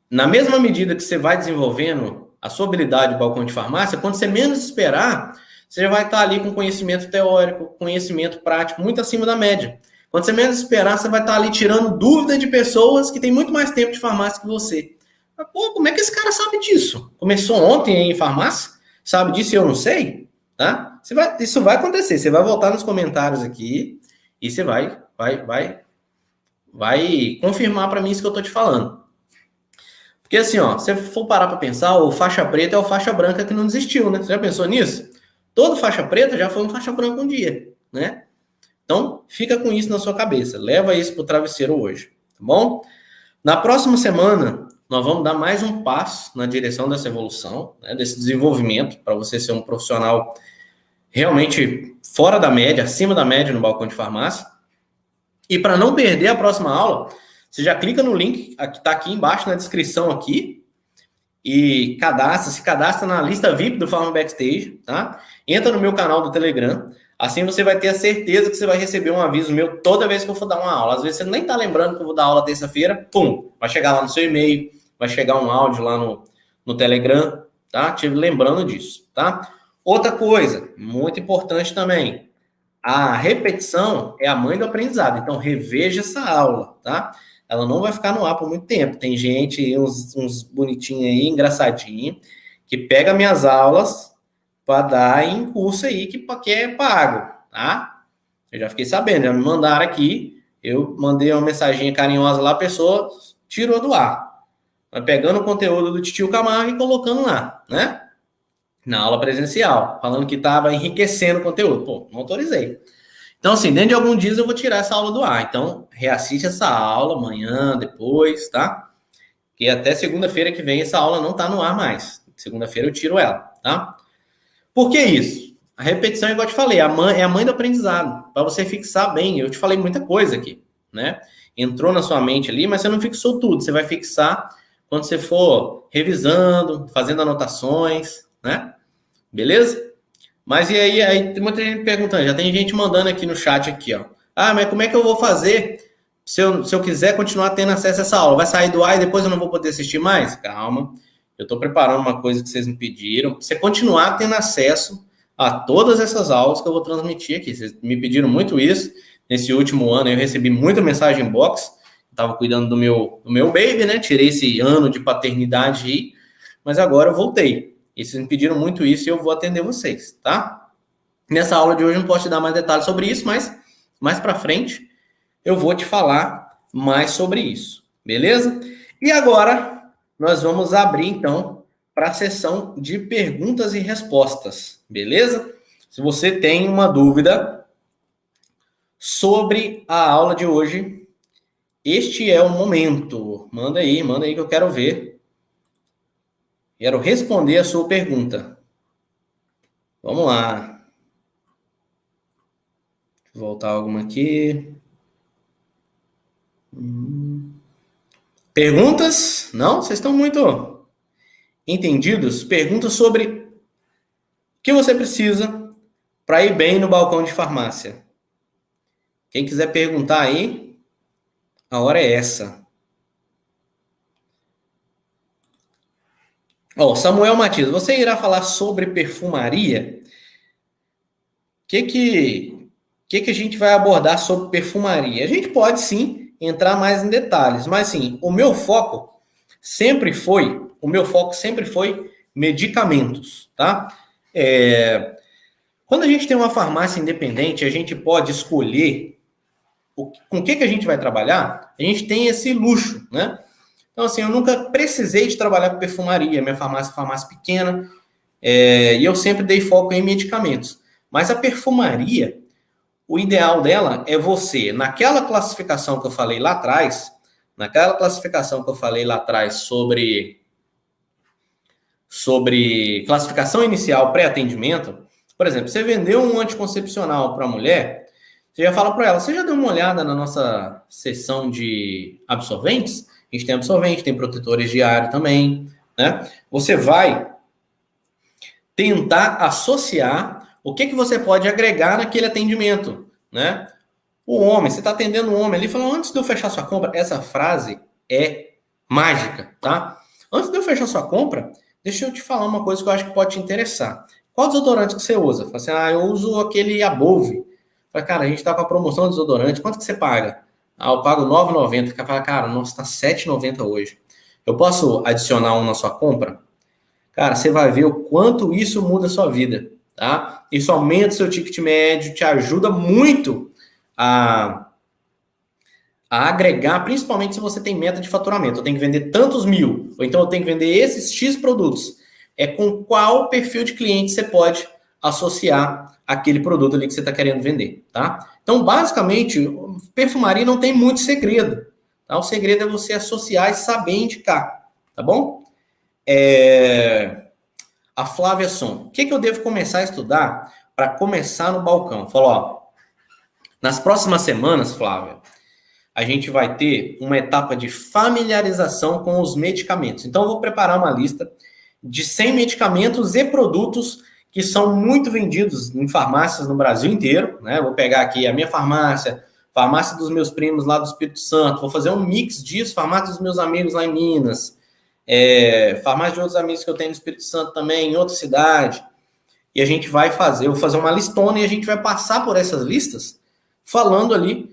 na mesma medida que você vai desenvolvendo a sua habilidade de balcão de farmácia, quando você menos esperar, você já vai estar ali com conhecimento teórico, conhecimento prático, muito acima da média. Quando você menos esperar, você vai estar ali tirando dúvida de pessoas que têm muito mais tempo de farmácia que você. Mas, pô, como é que esse cara sabe disso? Começou ontem em farmácia? Sabe disso e eu não sei? Tá? Isso vai acontecer. Você vai voltar nos comentários aqui e você vai confirmar para mim isso que eu estou te falando. Porque assim, ó, se você for parar para pensar, o faixa preta é o faixa branca que não desistiu, né? Você já pensou nisso? Todo faixa preta já foi um faixa branca um dia, né? Então, fica com isso na sua cabeça. Leva isso pro travesseiro hoje, tá bom? Na próxima semana, nós vamos dar mais um passo na direção dessa evolução, né, desse desenvolvimento, para você ser um profissional realmente fora da média, acima da média no balcão de farmácia. E para não perder a próxima aula, você já clica no link que está aqui embaixo na descrição aqui e se cadastra na lista VIP do Pharma Backstage, tá? Entra no meu canal do Telegram, assim você vai ter a certeza que você vai receber um aviso meu toda vez que eu for dar uma aula. Às vezes você nem está lembrando que eu vou dar aula terça-feira, pum, vai chegar lá no seu e-mail, vai chegar um áudio lá no Telegram, tá? Te lembrando disso, tá? Outra coisa, muito importante também, a repetição é a mãe do aprendizado, então reveja essa aula, tá? Ela não vai ficar no ar por muito tempo. Tem gente, uns bonitinhos aí, engraçadinho, que pega minhas aulas para dar em curso aí que é pago, tá? Eu já fiquei sabendo, já me mandaram aqui, eu mandei uma mensagem carinhosa lá, a pessoa tirou do ar. Vai pegando o conteúdo do Titio Camargo e colocando lá, né? Na aula presencial, falando que estava enriquecendo o conteúdo. Pô, não autorizei. Então, assim, dentro de alguns dias eu vou tirar essa aula do ar. Então, reassiste essa aula amanhã, depois, tá? Que até segunda-feira que vem essa aula não tá no ar mais. Segunda-feira eu tiro ela, tá? Por que isso? A repetição, igual eu te falei, é a mãe do aprendizado. Para você fixar bem, eu te falei muita coisa aqui, né? Entrou na sua mente ali, mas você não fixou tudo. Você vai fixar quando você for revisando, fazendo anotações, né? Beleza? Mas e aí tem muita gente perguntando, já tem gente mandando aqui no chat aqui, ó. Ah, mas como é que eu vou fazer Se eu quiser continuar tendo acesso a essa aula, vai sair do ar e depois eu não vou poder assistir mais? Calma, eu estou preparando uma coisa que vocês me pediram. Você continuar tendo acesso a todas essas aulas que eu vou transmitir aqui. Vocês me pediram muito isso. Nesse último ano eu recebi muita mensagem inbox. Estava cuidando do meu baby, né? Tirei esse ano de paternidade aí, mas agora eu voltei. E vocês me pediram muito isso e eu vou atender vocês, tá? Nessa aula de hoje eu não posso te dar mais detalhes sobre isso, mas mais para frente eu vou te falar mais sobre isso, beleza? E agora nós vamos abrir então para a sessão de perguntas e respostas, beleza? Se você tem uma dúvida sobre a aula de hoje, este é o momento. Manda aí que eu quero ver. Quero responder a sua pergunta. Vamos lá. Vou voltar alguma aqui. Perguntas? Não? Vocês estão muito entendidos? Perguntas sobre o que você precisa para ir bem no balcão de farmácia. Quem quiser perguntar aí, a hora é essa. Ó, Samuel Matias, você irá falar sobre perfumaria? O que a gente vai abordar sobre perfumaria? A gente pode sim entrar mais em detalhes, mas sim, o meu foco sempre foi medicamentos, tá? Quando a gente tem uma farmácia independente, a gente pode escolher com o que a gente vai trabalhar. A gente tem esse luxo, né? Então, assim, eu nunca precisei de trabalhar com perfumaria. Minha farmácia é farmácia pequena, e eu sempre dei foco em medicamentos. Mas a perfumaria, o ideal dela é você, naquela classificação que eu falei lá atrás, sobre classificação inicial pré-atendimento, por exemplo, você vendeu um anticoncepcional para a mulher, você já fala para ela, você já deu uma olhada na nossa seção de absorventes? A gente tem absorvente, tem protetores diários também, né? Você vai tentar associar o que você pode agregar naquele atendimento, né? O homem, você está atendendo um homem ali, falando, antes de eu fechar sua compra, essa frase é mágica, tá? Antes de eu fechar sua compra, deixa eu te falar uma coisa que eu acho que pode te interessar. Qual desodorante que você usa? Fala assim, eu uso aquele Above. Fala, cara, a gente tá com a promoção de desodorante, quanto que você paga? Eu pago R$ 9,90. Fala, cara, nossa, tá R$ 7,90 hoje. Eu posso adicionar um na sua compra? Cara, você vai ver o quanto isso muda a sua vida, tá? Isso aumenta seu ticket médio, te ajuda muito a agregar, principalmente se você tem meta de faturamento. Eu tenho que vender tantos mil, ou então eu tenho que vender esses X produtos. É com qual perfil de cliente você pode associar aquele produto ali que você está querendo vender, tá? Então, basicamente, perfumaria não tem muito segredo, tá? O segredo é você associar e saber indicar, tá bom? A Flávia Som, o que eu devo começar a estudar para começar no balcão? Falou, ó, nas próximas semanas, Flávia, a gente vai ter uma etapa de familiarização com os medicamentos. Então, eu vou preparar uma lista de 100 medicamentos e produtos que são muito vendidos em farmácias no Brasil inteiro, né? Vou pegar aqui a minha farmácia, farmácia dos meus primos lá do Espírito Santo, vou fazer um mix disso, farmácia dos meus amigos lá em Minas, farmácia de outros amigos que eu tenho no Espírito Santo também, em outra cidade, e a gente vai fazer, eu vou fazer uma listona e a gente vai passar por essas listas, falando ali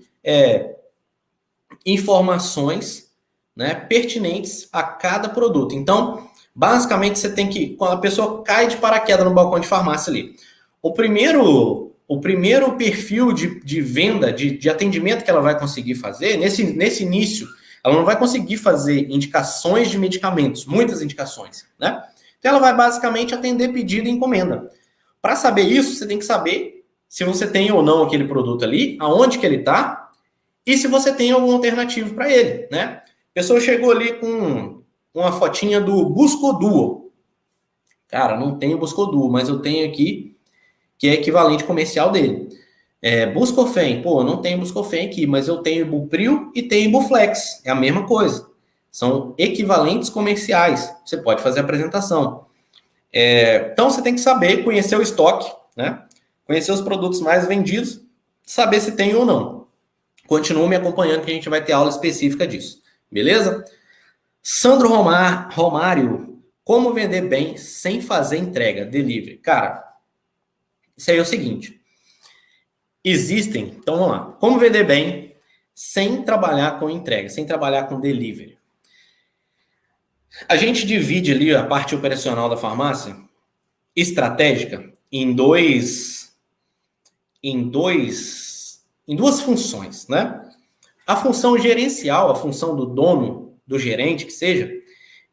informações, né, pertinentes a cada produto. Então, basicamente, você tem que, quando a pessoa cai de paraquedas no balcão de farmácia ali, o primeiro perfil de venda, de atendimento que ela vai conseguir fazer, nesse início, ela não vai conseguir fazer indicações de medicamentos, muitas indicações, né? Então, ela vai basicamente atender pedido e encomenda. Para saber isso, você tem que saber se você tem ou não aquele produto ali, aonde que ele está, e se você tem algum alternativo para ele, né? A pessoa chegou ali com uma fotinha do Buscoduo. Cara, não tenho Buscoduo, mas eu tenho aqui, que é equivalente comercial dele. Buscofen, não tenho Buscofen aqui, mas eu tenho Ibupril e tenho Ibuflex. É a mesma coisa. São equivalentes comerciais. Você pode fazer a apresentação. Então, você tem que saber, conhecer o estoque, né? Conhecer os produtos mais vendidos, saber se tem ou não. continua me acompanhando que a gente vai ter aula específica disso. Beleza? Sandro Romário, como vender bem sem fazer entrega, delivery? Cara, isso aí é o seguinte. Então vamos lá. Como vender bem sem trabalhar com entrega, sem trabalhar com delivery? A gente divide ali a parte operacional da farmácia estratégica em duas funções, né? A função gerencial, a função do dono, do gerente, que seja,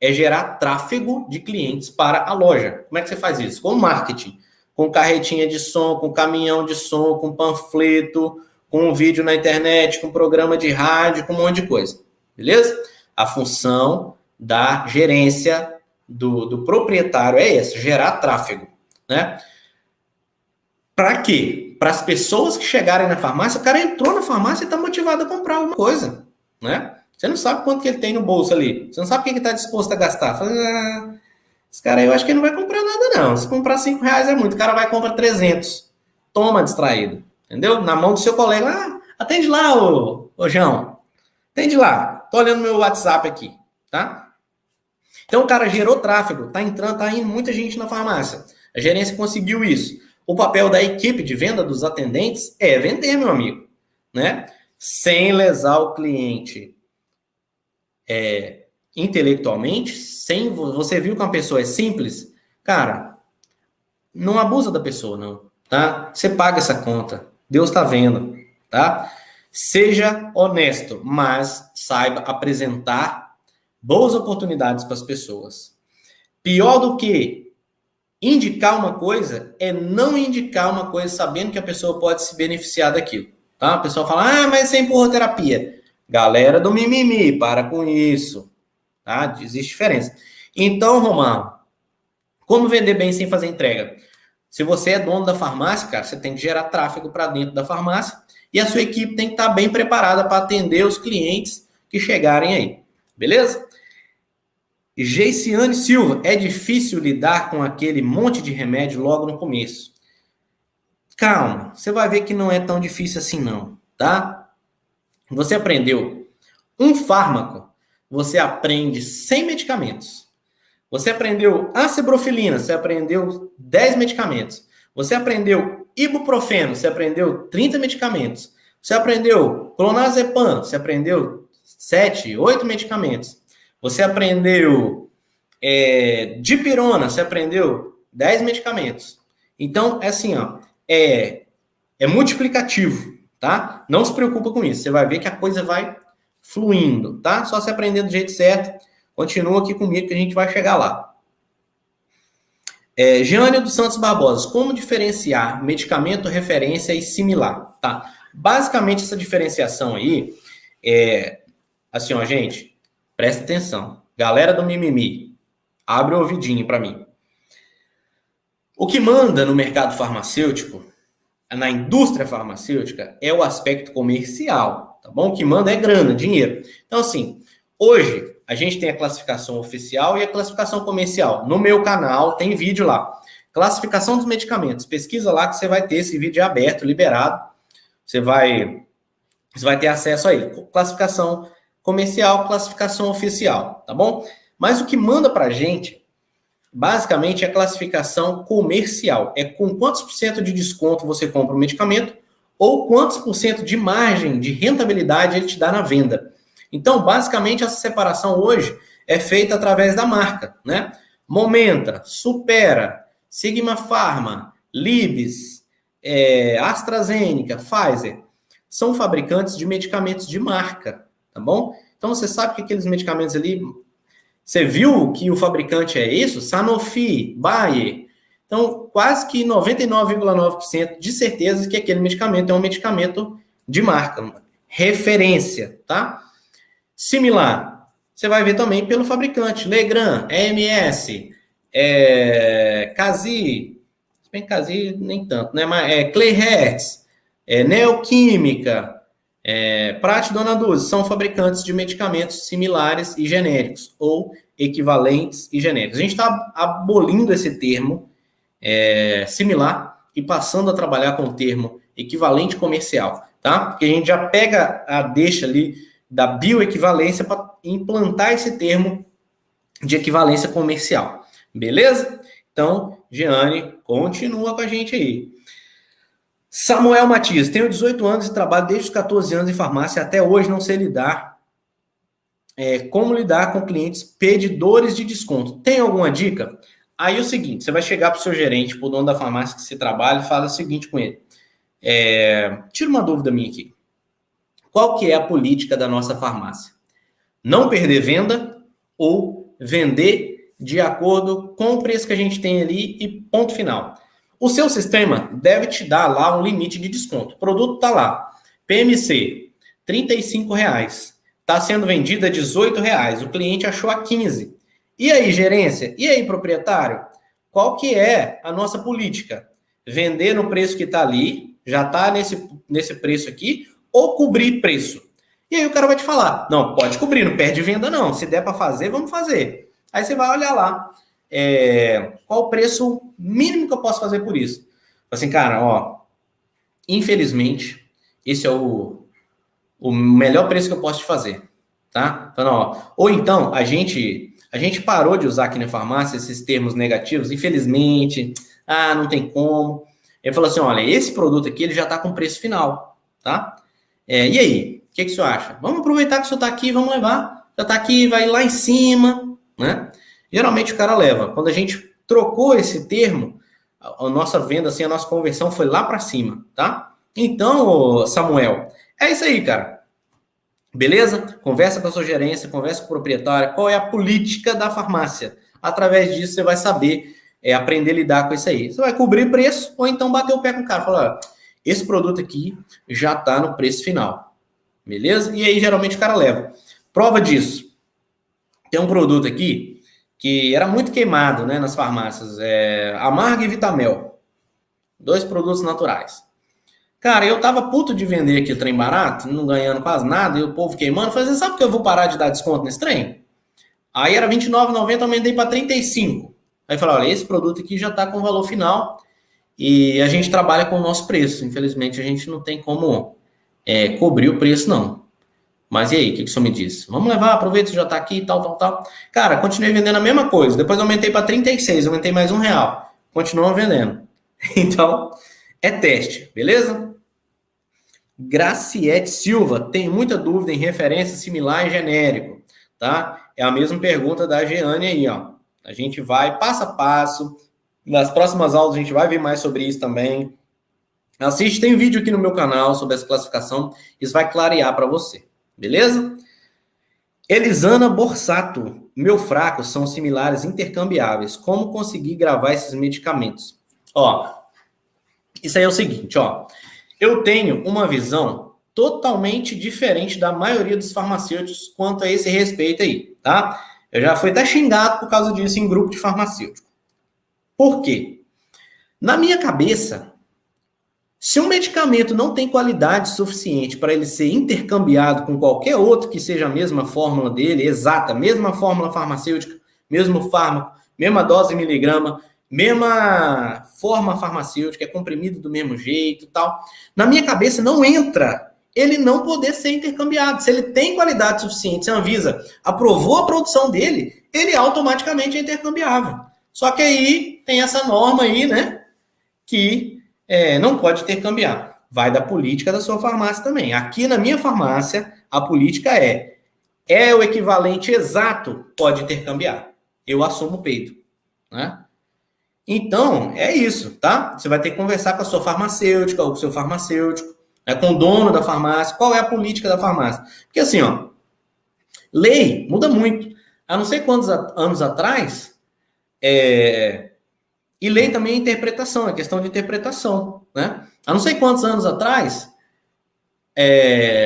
é gerar tráfego de clientes para a loja. Como é que você faz isso? Com marketing, com carretinha de som, com caminhão de som, com panfleto, com um vídeo na internet, com programa de rádio, com um monte de coisa. Beleza? A função da gerência do proprietário é essa, gerar tráfego, né? Para quê? Para as pessoas que chegarem na farmácia, o cara entrou na farmácia e está motivado a comprar alguma coisa, né? Você não sabe quanto que ele tem no bolso ali. Você não sabe o que ele está disposto a gastar. Fala, esse cara aí eu acho que ele não vai comprar nada, não. Se comprar R$5 é muito, o cara vai comprar 300. Toma, distraído. Entendeu? Na mão do seu colega. Atende lá, ô João. Atende lá. Tô olhando meu WhatsApp aqui, tá? Então o cara gerou tráfego. Tá indo muita gente na farmácia. A gerência conseguiu isso. O papel da equipe de venda dos atendentes é vender, meu amigo, né? Sem lesar o cliente intelectualmente, sem você viu que uma pessoa é simples, cara, não abusa da pessoa, não, tá? Você paga essa conta, Deus tá vendo, tá? Seja honesto, mas saiba apresentar boas oportunidades para as pessoas. Pior do que indicar uma coisa é não indicar uma coisa sabendo que a pessoa pode se beneficiar daquilo, tá? A pessoa fala, mas você empurrou terapia. Galera do mimimi, para com isso, tá? Existe diferença. Então, Romano, como vender bem sem fazer entrega? Se você é dono da farmácia, cara, você tem que gerar tráfego para dentro da farmácia e a sua equipe tem que estar bem preparada para atender os clientes que chegarem aí, beleza? Geiciane Silva, é difícil lidar com aquele monte de remédio logo no começo. Calma, você vai ver que não é tão difícil assim não, tá? Você aprendeu um fármaco, você aprende 100 medicamentos. Você aprendeu acibrofilina, você aprendeu 10 medicamentos. Você aprendeu ibuprofeno, você aprendeu 30 medicamentos. Você aprendeu clonazepam, você aprendeu 7, 8 medicamentos. Você aprendeu dipirona, você aprendeu 10 medicamentos. Então, é assim, ó, é multiplicativo, tá? Não se preocupa com isso. Você vai ver que a coisa vai fluindo, tá? Só se aprender do jeito certo. Continua aqui comigo que a gente vai chegar lá. Jânio dos Santos Barbosa, como diferenciar medicamento, referência e similar, tá? Basicamente, essa diferenciação aí assim, ó, gente, presta atenção. Galera do mimimi, abre o ouvidinho para mim. O que manda no mercado farmacêutico, na indústria farmacêutica, é o aspecto comercial, tá bom? O que manda é grana, dinheiro. Então, assim, hoje a gente tem a classificação oficial e a classificação comercial. No meu canal tem vídeo lá. Classificação dos medicamentos. Pesquisa lá que você vai ter esse vídeo aberto, liberado. Você vai ter acesso aí. Classificação comercial, classificação oficial, tá bom? Mas o que manda pra gente, basicamente, é a classificação comercial. É com quantos por cento de desconto você compra o medicamento ou quantos por cento de margem, de rentabilidade ele te dá na venda. Então, basicamente, essa separação hoje é feita através da marca, né? Momenta, Supera, Sigma Pharma, Libs, AstraZeneca, Pfizer, são fabricantes de medicamentos de marca, tá bom? Então, você sabe que aqueles medicamentos ali, você viu que o fabricante é isso? Sanofi, Bayer. Então, quase que 99,9% de certeza que aquele medicamento é um medicamento de marca, referência, tá? Similar, você vai ver também pelo fabricante, Legrand, EMS, Casi, se bem que Casi nem tanto, né? Mas Clay Hertz, Neoquímica, Prat Dona Dulce, são fabricantes de medicamentos similares e genéricos, ou equivalentes e genéricos. A gente está abolindo esse termo similar e passando a trabalhar com o termo equivalente comercial. tá? Porque a gente já pega a deixa ali da bioequivalência para implantar esse termo de equivalência comercial. Beleza? Então, Jeane, continua com a gente aí. Samuel Matias, tenho 18 anos e trabalho desde os 14 anos em farmácia, até hoje não sei lidar. Como lidar com clientes pedidores de desconto? Tem alguma dica? Aí é o seguinte, você vai chegar para o seu gerente, para o dono da farmácia que você trabalha, e fala o seguinte com ele. Tira uma dúvida minha aqui. Qual que é a política da nossa farmácia? Não perder venda ou vender de acordo com o preço que a gente tem ali e ponto final. O seu sistema deve te dar lá um limite de desconto. O produto está lá. PMC, R$ 35,00. Está sendo vendido a R$ 18,00. O cliente achou a 15. E aí, gerência? E aí, proprietário? Qual que é a nossa política? Vender no preço que está ali, já está nesse preço aqui, ou cobrir preço? E aí o cara vai te falar, não, pode cobrir, não perde venda não. Se der para fazer, vamos fazer. Aí você vai olhar lá, qual o preço mínimo que eu posso fazer por isso? Assim, cara, ó, infelizmente, esse é o melhor preço que eu posso te fazer, tá? Então, ó, ou então, a gente parou de usar aqui na farmácia esses termos negativos, infelizmente, não tem como. Ele falou assim, olha, esse produto aqui, ele já tá com preço final, tá? E aí, o que o senhor acha? Vamos aproveitar que o senhor tá aqui, vamos levar. Já tá aqui, vai lá em cima, né? Geralmente o cara leva. Quando a gente trocou esse termo, a nossa venda, assim, a nossa conversão foi lá para cima, tá? Então, Samuel, é isso aí, cara. Beleza? Conversa com a sua gerência, conversa com o proprietário, qual é a política da farmácia. Através disso, você vai saber aprender a lidar com isso aí. Você vai cobrir preço ou então bater o pé com o cara. Falar, esse produto aqui já está no preço final. Beleza? E aí, geralmente, o cara leva. Prova disso. Tem um produto aqui que era muito queimado, né, nas farmácias. Amarga e Vitamel. 2 produtos naturais. Cara, eu tava puto de vender aqui o trem barato, não ganhando quase nada, e o povo queimando. Falei, sabe por que eu vou parar de dar desconto nesse trem? Aí era R$ 29,90, aumentei para R$ 35. Aí falei, olha, esse produto aqui já tá com valor final e a gente trabalha com o nosso preço. Infelizmente, a gente não tem como cobrir o preço, não. Mas e aí, o que o senhor me disse? Vamos levar, aproveita, já tá aqui, tal. Cara, continuei vendendo a mesma coisa. Depois aumentei para 36, aumentei mais R$ 1. Continuam vendendo. Então, é teste, beleza? Graciete Silva, tem muita dúvida em referência similar e genérico, tá? É a mesma pergunta da Jeane aí, ó. A gente vai passo a passo. Nas próximas aulas a gente vai ver mais sobre isso também. Assiste, tem vídeo aqui no meu canal sobre essa classificação. Isso vai clarear para você, beleza? Elisana Borsato, meu fraco são similares intercambiáveis. Como conseguir gravar esses medicamentos? Ó, isso aí é o seguinte, ó. Eu tenho uma visão totalmente diferente da maioria dos farmacêuticos quanto a esse respeito aí, tá? Eu já fui até xingado por causa disso em grupo de farmacêutico. Por quê? Na minha cabeça, se um medicamento não tem qualidade suficiente para ele ser intercambiado com qualquer outro que seja a mesma fórmula dele, exata, mesma fórmula farmacêutica, mesmo fármaco, mesma dose miligrama, mesma forma farmacêutica, é comprimido do mesmo jeito e tal. Na minha cabeça não entra ele não poder ser intercambiado. Se ele tem qualidade suficiente, se a Anvisa aprovou a produção dele, ele automaticamente é intercambiável. Só que aí tem essa norma aí, né, que não pode intercambiar. Vai da política da sua farmácia também. Aqui na minha farmácia, a política é o equivalente exato, pode intercambiar. Eu assumo o peito, né? Então, é isso, tá? Você vai ter que conversar com a sua farmacêutica, ou com o seu farmacêutico, com o dono da farmácia, qual é a política da farmácia. Porque assim, ó, lei muda muito. Há não sei quantos anos atrás, e lei também é interpretação, é questão de interpretação, né? Há não sei quantos anos atrás,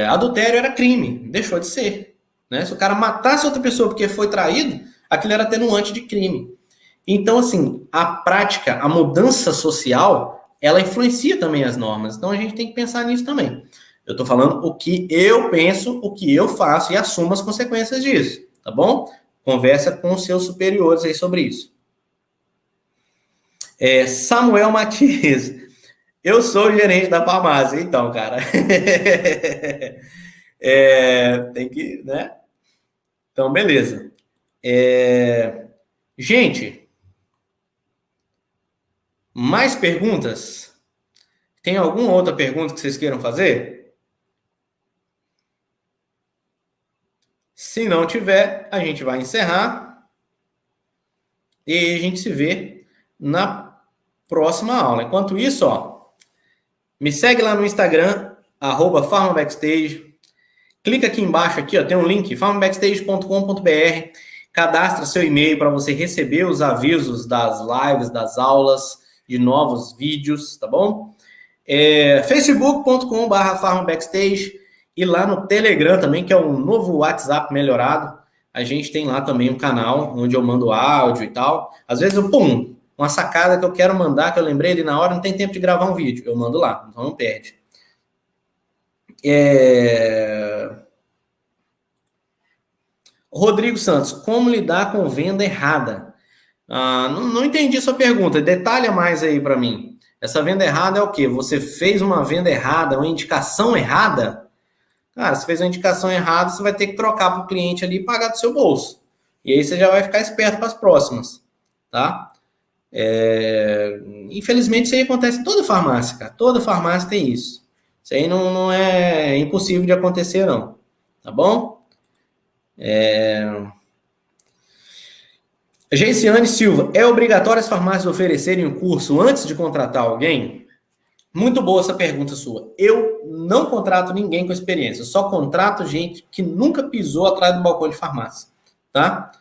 adultério era crime, deixou de ser, né? Se o cara matasse outra pessoa porque foi traído, aquilo era atenuante de crime. Então, assim, a prática, a mudança social, ela influencia também as normas. Então, a gente tem que pensar nisso também. Eu estou falando o que eu penso, o que eu faço e assumo as consequências disso, tá bom? Conversa com os seus superiores aí sobre isso. Samuel Matias. Eu sou o gerente da farmácia, então, cara. Tem que, né? Então, beleza. Gente, mais perguntas? Tem alguma outra pergunta que vocês queiram fazer? Se não tiver, a gente vai encerrar e aí a gente se vê na próxima aula. Enquanto isso, ó, me segue lá no Instagram, @farmabackstage. Clica aqui embaixo, aqui, ó, tem um link, farmabackstage.com.br. Cadastra seu e-mail para você receber os avisos das lives, das aulas, de novos vídeos, tá bom? facebook.com/farmabackstage e lá no Telegram também, que é um novo WhatsApp melhorado. A gente tem lá também um canal onde eu mando áudio e tal. Às vezes uma sacada que eu quero mandar, que eu lembrei ali na hora, não tem tempo de gravar um vídeo. Eu mando lá, então não perde. Rodrigo Santos, como lidar com venda errada? Não entendi sua pergunta. Detalha mais aí para mim. Essa venda errada é o quê? Você fez uma venda errada, uma indicação errada? Cara, se fez uma indicação errada, você vai ter que trocar para o cliente ali e pagar do seu bolso. E aí você já vai ficar esperto para as próximas, tá? Infelizmente, isso aí acontece em toda farmácia, cara. Toda farmácia tem isso. Isso aí não é impossível de acontecer, não. Tá bom? Geiciane Silva, é obrigatório as farmácias oferecerem um curso antes de contratar alguém? Muito boa essa pergunta sua. Eu não contrato ninguém com experiência, eu só contrato gente que nunca pisou atrás do balcão de farmácia, tá?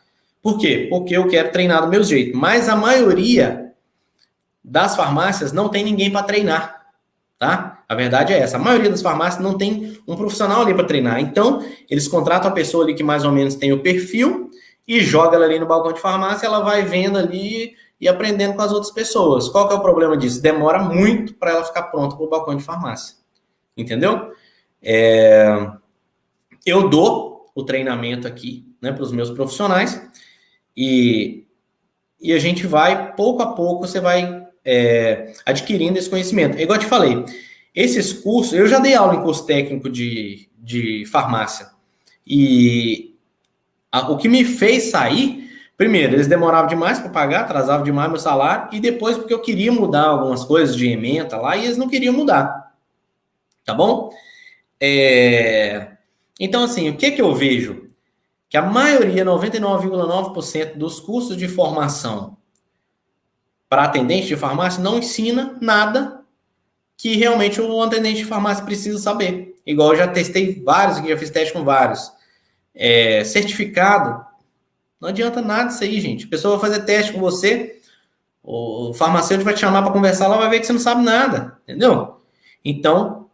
Por quê? Porque eu quero treinar do meu jeito, mas a maioria das farmácias não tem ninguém para treinar, tá? A verdade é essa, a maioria das farmácias não tem um profissional ali para treinar, então eles contratam a pessoa ali que mais ou menos tem o perfil e joga ela ali no balcão de farmácia, ela vai vendo ali e aprendendo com as outras pessoas. Qual que é o problema disso? Demora muito para ela ficar pronta para o balcão de farmácia. Entendeu? Eu dou o treinamento aqui, né, para os meus profissionais e a gente vai, pouco a pouco, você vai adquirindo esse conhecimento. É igual eu te falei, esses cursos, eu já dei aula em curso técnico de farmácia e o que me fez sair, primeiro, eles demoravam demais para pagar, atrasavam demais meu salário, e depois porque eu queria mudar algumas coisas de ementa lá, e eles não queriam mudar. Tá bom? Então, assim, o que eu vejo? Que a maioria, 99,9% dos cursos de formação para atendente de farmácia não ensina nada que realmente o atendente de farmácia precisa saber. Igual eu já testei vários aqui, já fiz teste com vários. Certificado, não adianta nada isso aí, gente. A pessoa vai fazer teste com você, o farmacêutico vai te chamar para conversar lá, vai ver que você não sabe nada, entendeu? Então,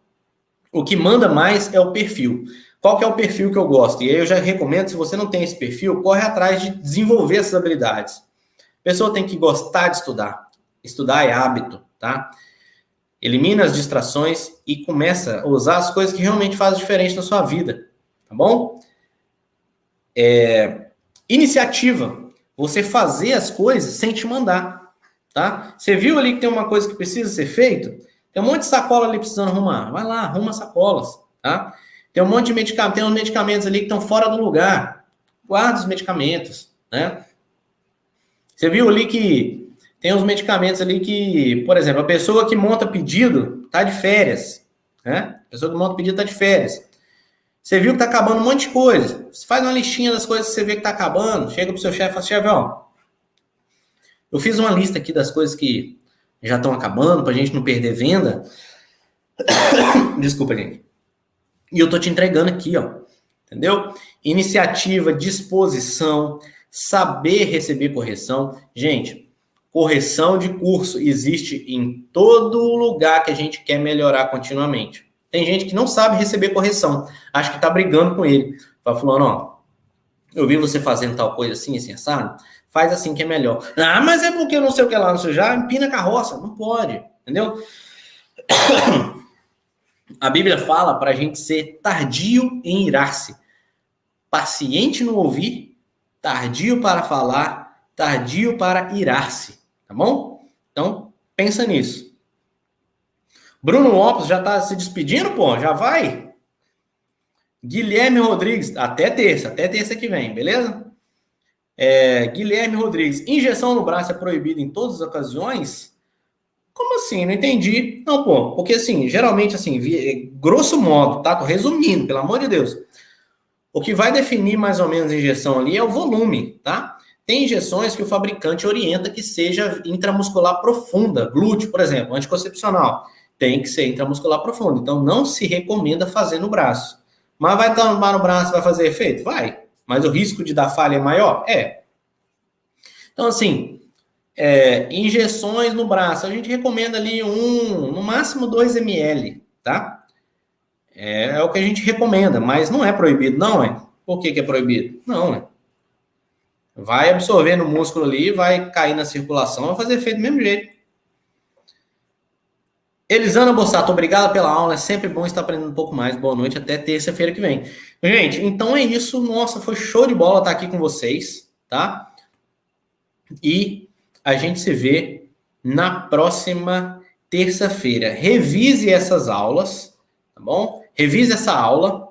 o que manda mais é o perfil. Qual que é o perfil que eu gosto? E aí eu já recomendo, se você não tem esse perfil, corre atrás de desenvolver essas habilidades. A pessoa tem que gostar de estudar. Estudar é hábito, tá? Elimina as distrações e começa a usar as coisas que realmente fazem diferença na sua vida, tá bom? Iniciativa. Você fazer as coisas sem te mandar, tá? Você viu ali que tem uma coisa que precisa ser feito? Tem um monte de sacola ali precisando arrumar. Vai lá, arruma sacolas, tá? Tem um monte de medicamentos, tem uns medicamentos ali que estão fora do lugar. Guarda os medicamentos, né? Você viu ali que tem uns medicamentos ali que, por exemplo, a pessoa que monta pedido tá de férias, né? A pessoa que monta pedido tá de férias. Você viu que tá acabando um monte de coisa. Você faz uma listinha das coisas que você vê que tá acabando, chega pro seu chefe e fala, chefe, ó, eu fiz uma lista aqui das coisas que já estão acabando, pra gente não perder venda. Desculpa, gente. E eu tô te entregando aqui, ó. Entendeu? Iniciativa, disposição, saber receber correção. Gente, correção de curso existe em todo lugar que a gente quer melhorar continuamente. Tem gente que não sabe receber correção. Acho que tá brigando com ele. Vai falando, ó, eu vi você fazendo tal coisa assim, assim, assado. Faz assim que é melhor. Ah, mas é porque eu não sei o que lá, não sei já, empina a carroça. Não pode, entendeu? A Bíblia fala para a gente ser tardio em irar-se, paciente no ouvir, tardio para falar, tardio para irar-se, tá bom? Então, pensa nisso. Bruno Lopes já tá se despedindo, pô? Já vai? Guilherme Rodrigues, até terça que vem, beleza? Guilherme Rodrigues, injeção no braço é proibida em todas as ocasiões? Como assim? Não entendi. Não, pô, porque assim, geralmente, assim, grosso modo, tá? Tô resumindo, pelo amor de Deus. O que vai definir mais ou menos a injeção ali é o volume, tá? Tem injeções que o fabricante orienta que seja intramuscular profunda, glúteo, por exemplo, anticoncepcional. Tem que ser intramuscular profunda. Então, não se recomenda fazer no braço. Mas vai tomar no braço, vai fazer efeito? Vai. Mas o risco de dar falha é maior? É. Então, assim, injeções no braço, a gente recomenda ali no máximo 2 ml, tá? É o que a gente recomenda, mas não é proibido, não é? Por que é proibido? Não, é. Vai absorver no músculo ali, vai cair na circulação, vai fazer efeito do mesmo jeito. Elisana Bossato, obrigado pela aula, é sempre bom estar aprendendo um pouco mais. Boa noite, até terça-feira que vem. Gente, então é isso. Nossa, foi show de bola estar aqui com vocês, tá? E a gente se vê na próxima terça-feira. Revise essas aulas, tá bom? Revise essa aula.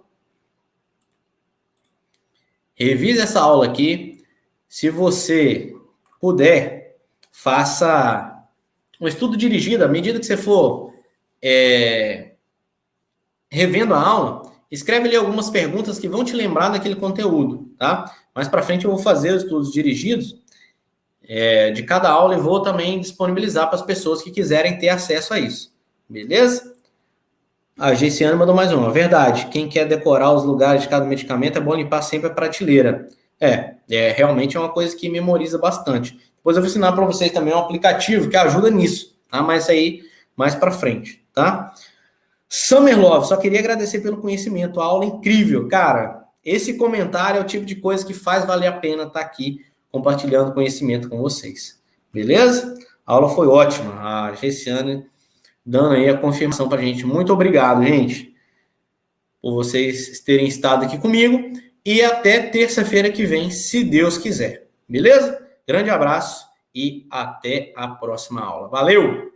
Revise essa aula aqui. Se você puder, faça um estudo dirigido. À medida que você for revendo a aula, escreve ali algumas perguntas que vão te lembrar daquele conteúdo, tá? Mais para frente eu vou fazer os estudos dirigidos de cada aula e vou também disponibilizar para as pessoas que quiserem ter acesso a isso. Beleza? A Geiciane mandou mais uma. Verdade, quem quer decorar os lugares de cada medicamento é bom limpar sempre a prateleira. Realmente é uma coisa que memoriza bastante. Depois eu vou ensinar para vocês também um aplicativo que ajuda nisso, tá? Mas isso aí mais para frente, tá? Summer Love, só queria agradecer pelo conhecimento, a aula incrível. Cara, esse comentário é o tipo de coisa que faz valer a pena estar aqui compartilhando conhecimento com vocês. Beleza? A aula foi ótima. A Geiciane dando aí a confirmação pra gente. Muito obrigado, gente, por vocês terem estado aqui comigo. E até terça-feira que vem, se Deus quiser. Beleza? Grande abraço e até a próxima aula. Valeu!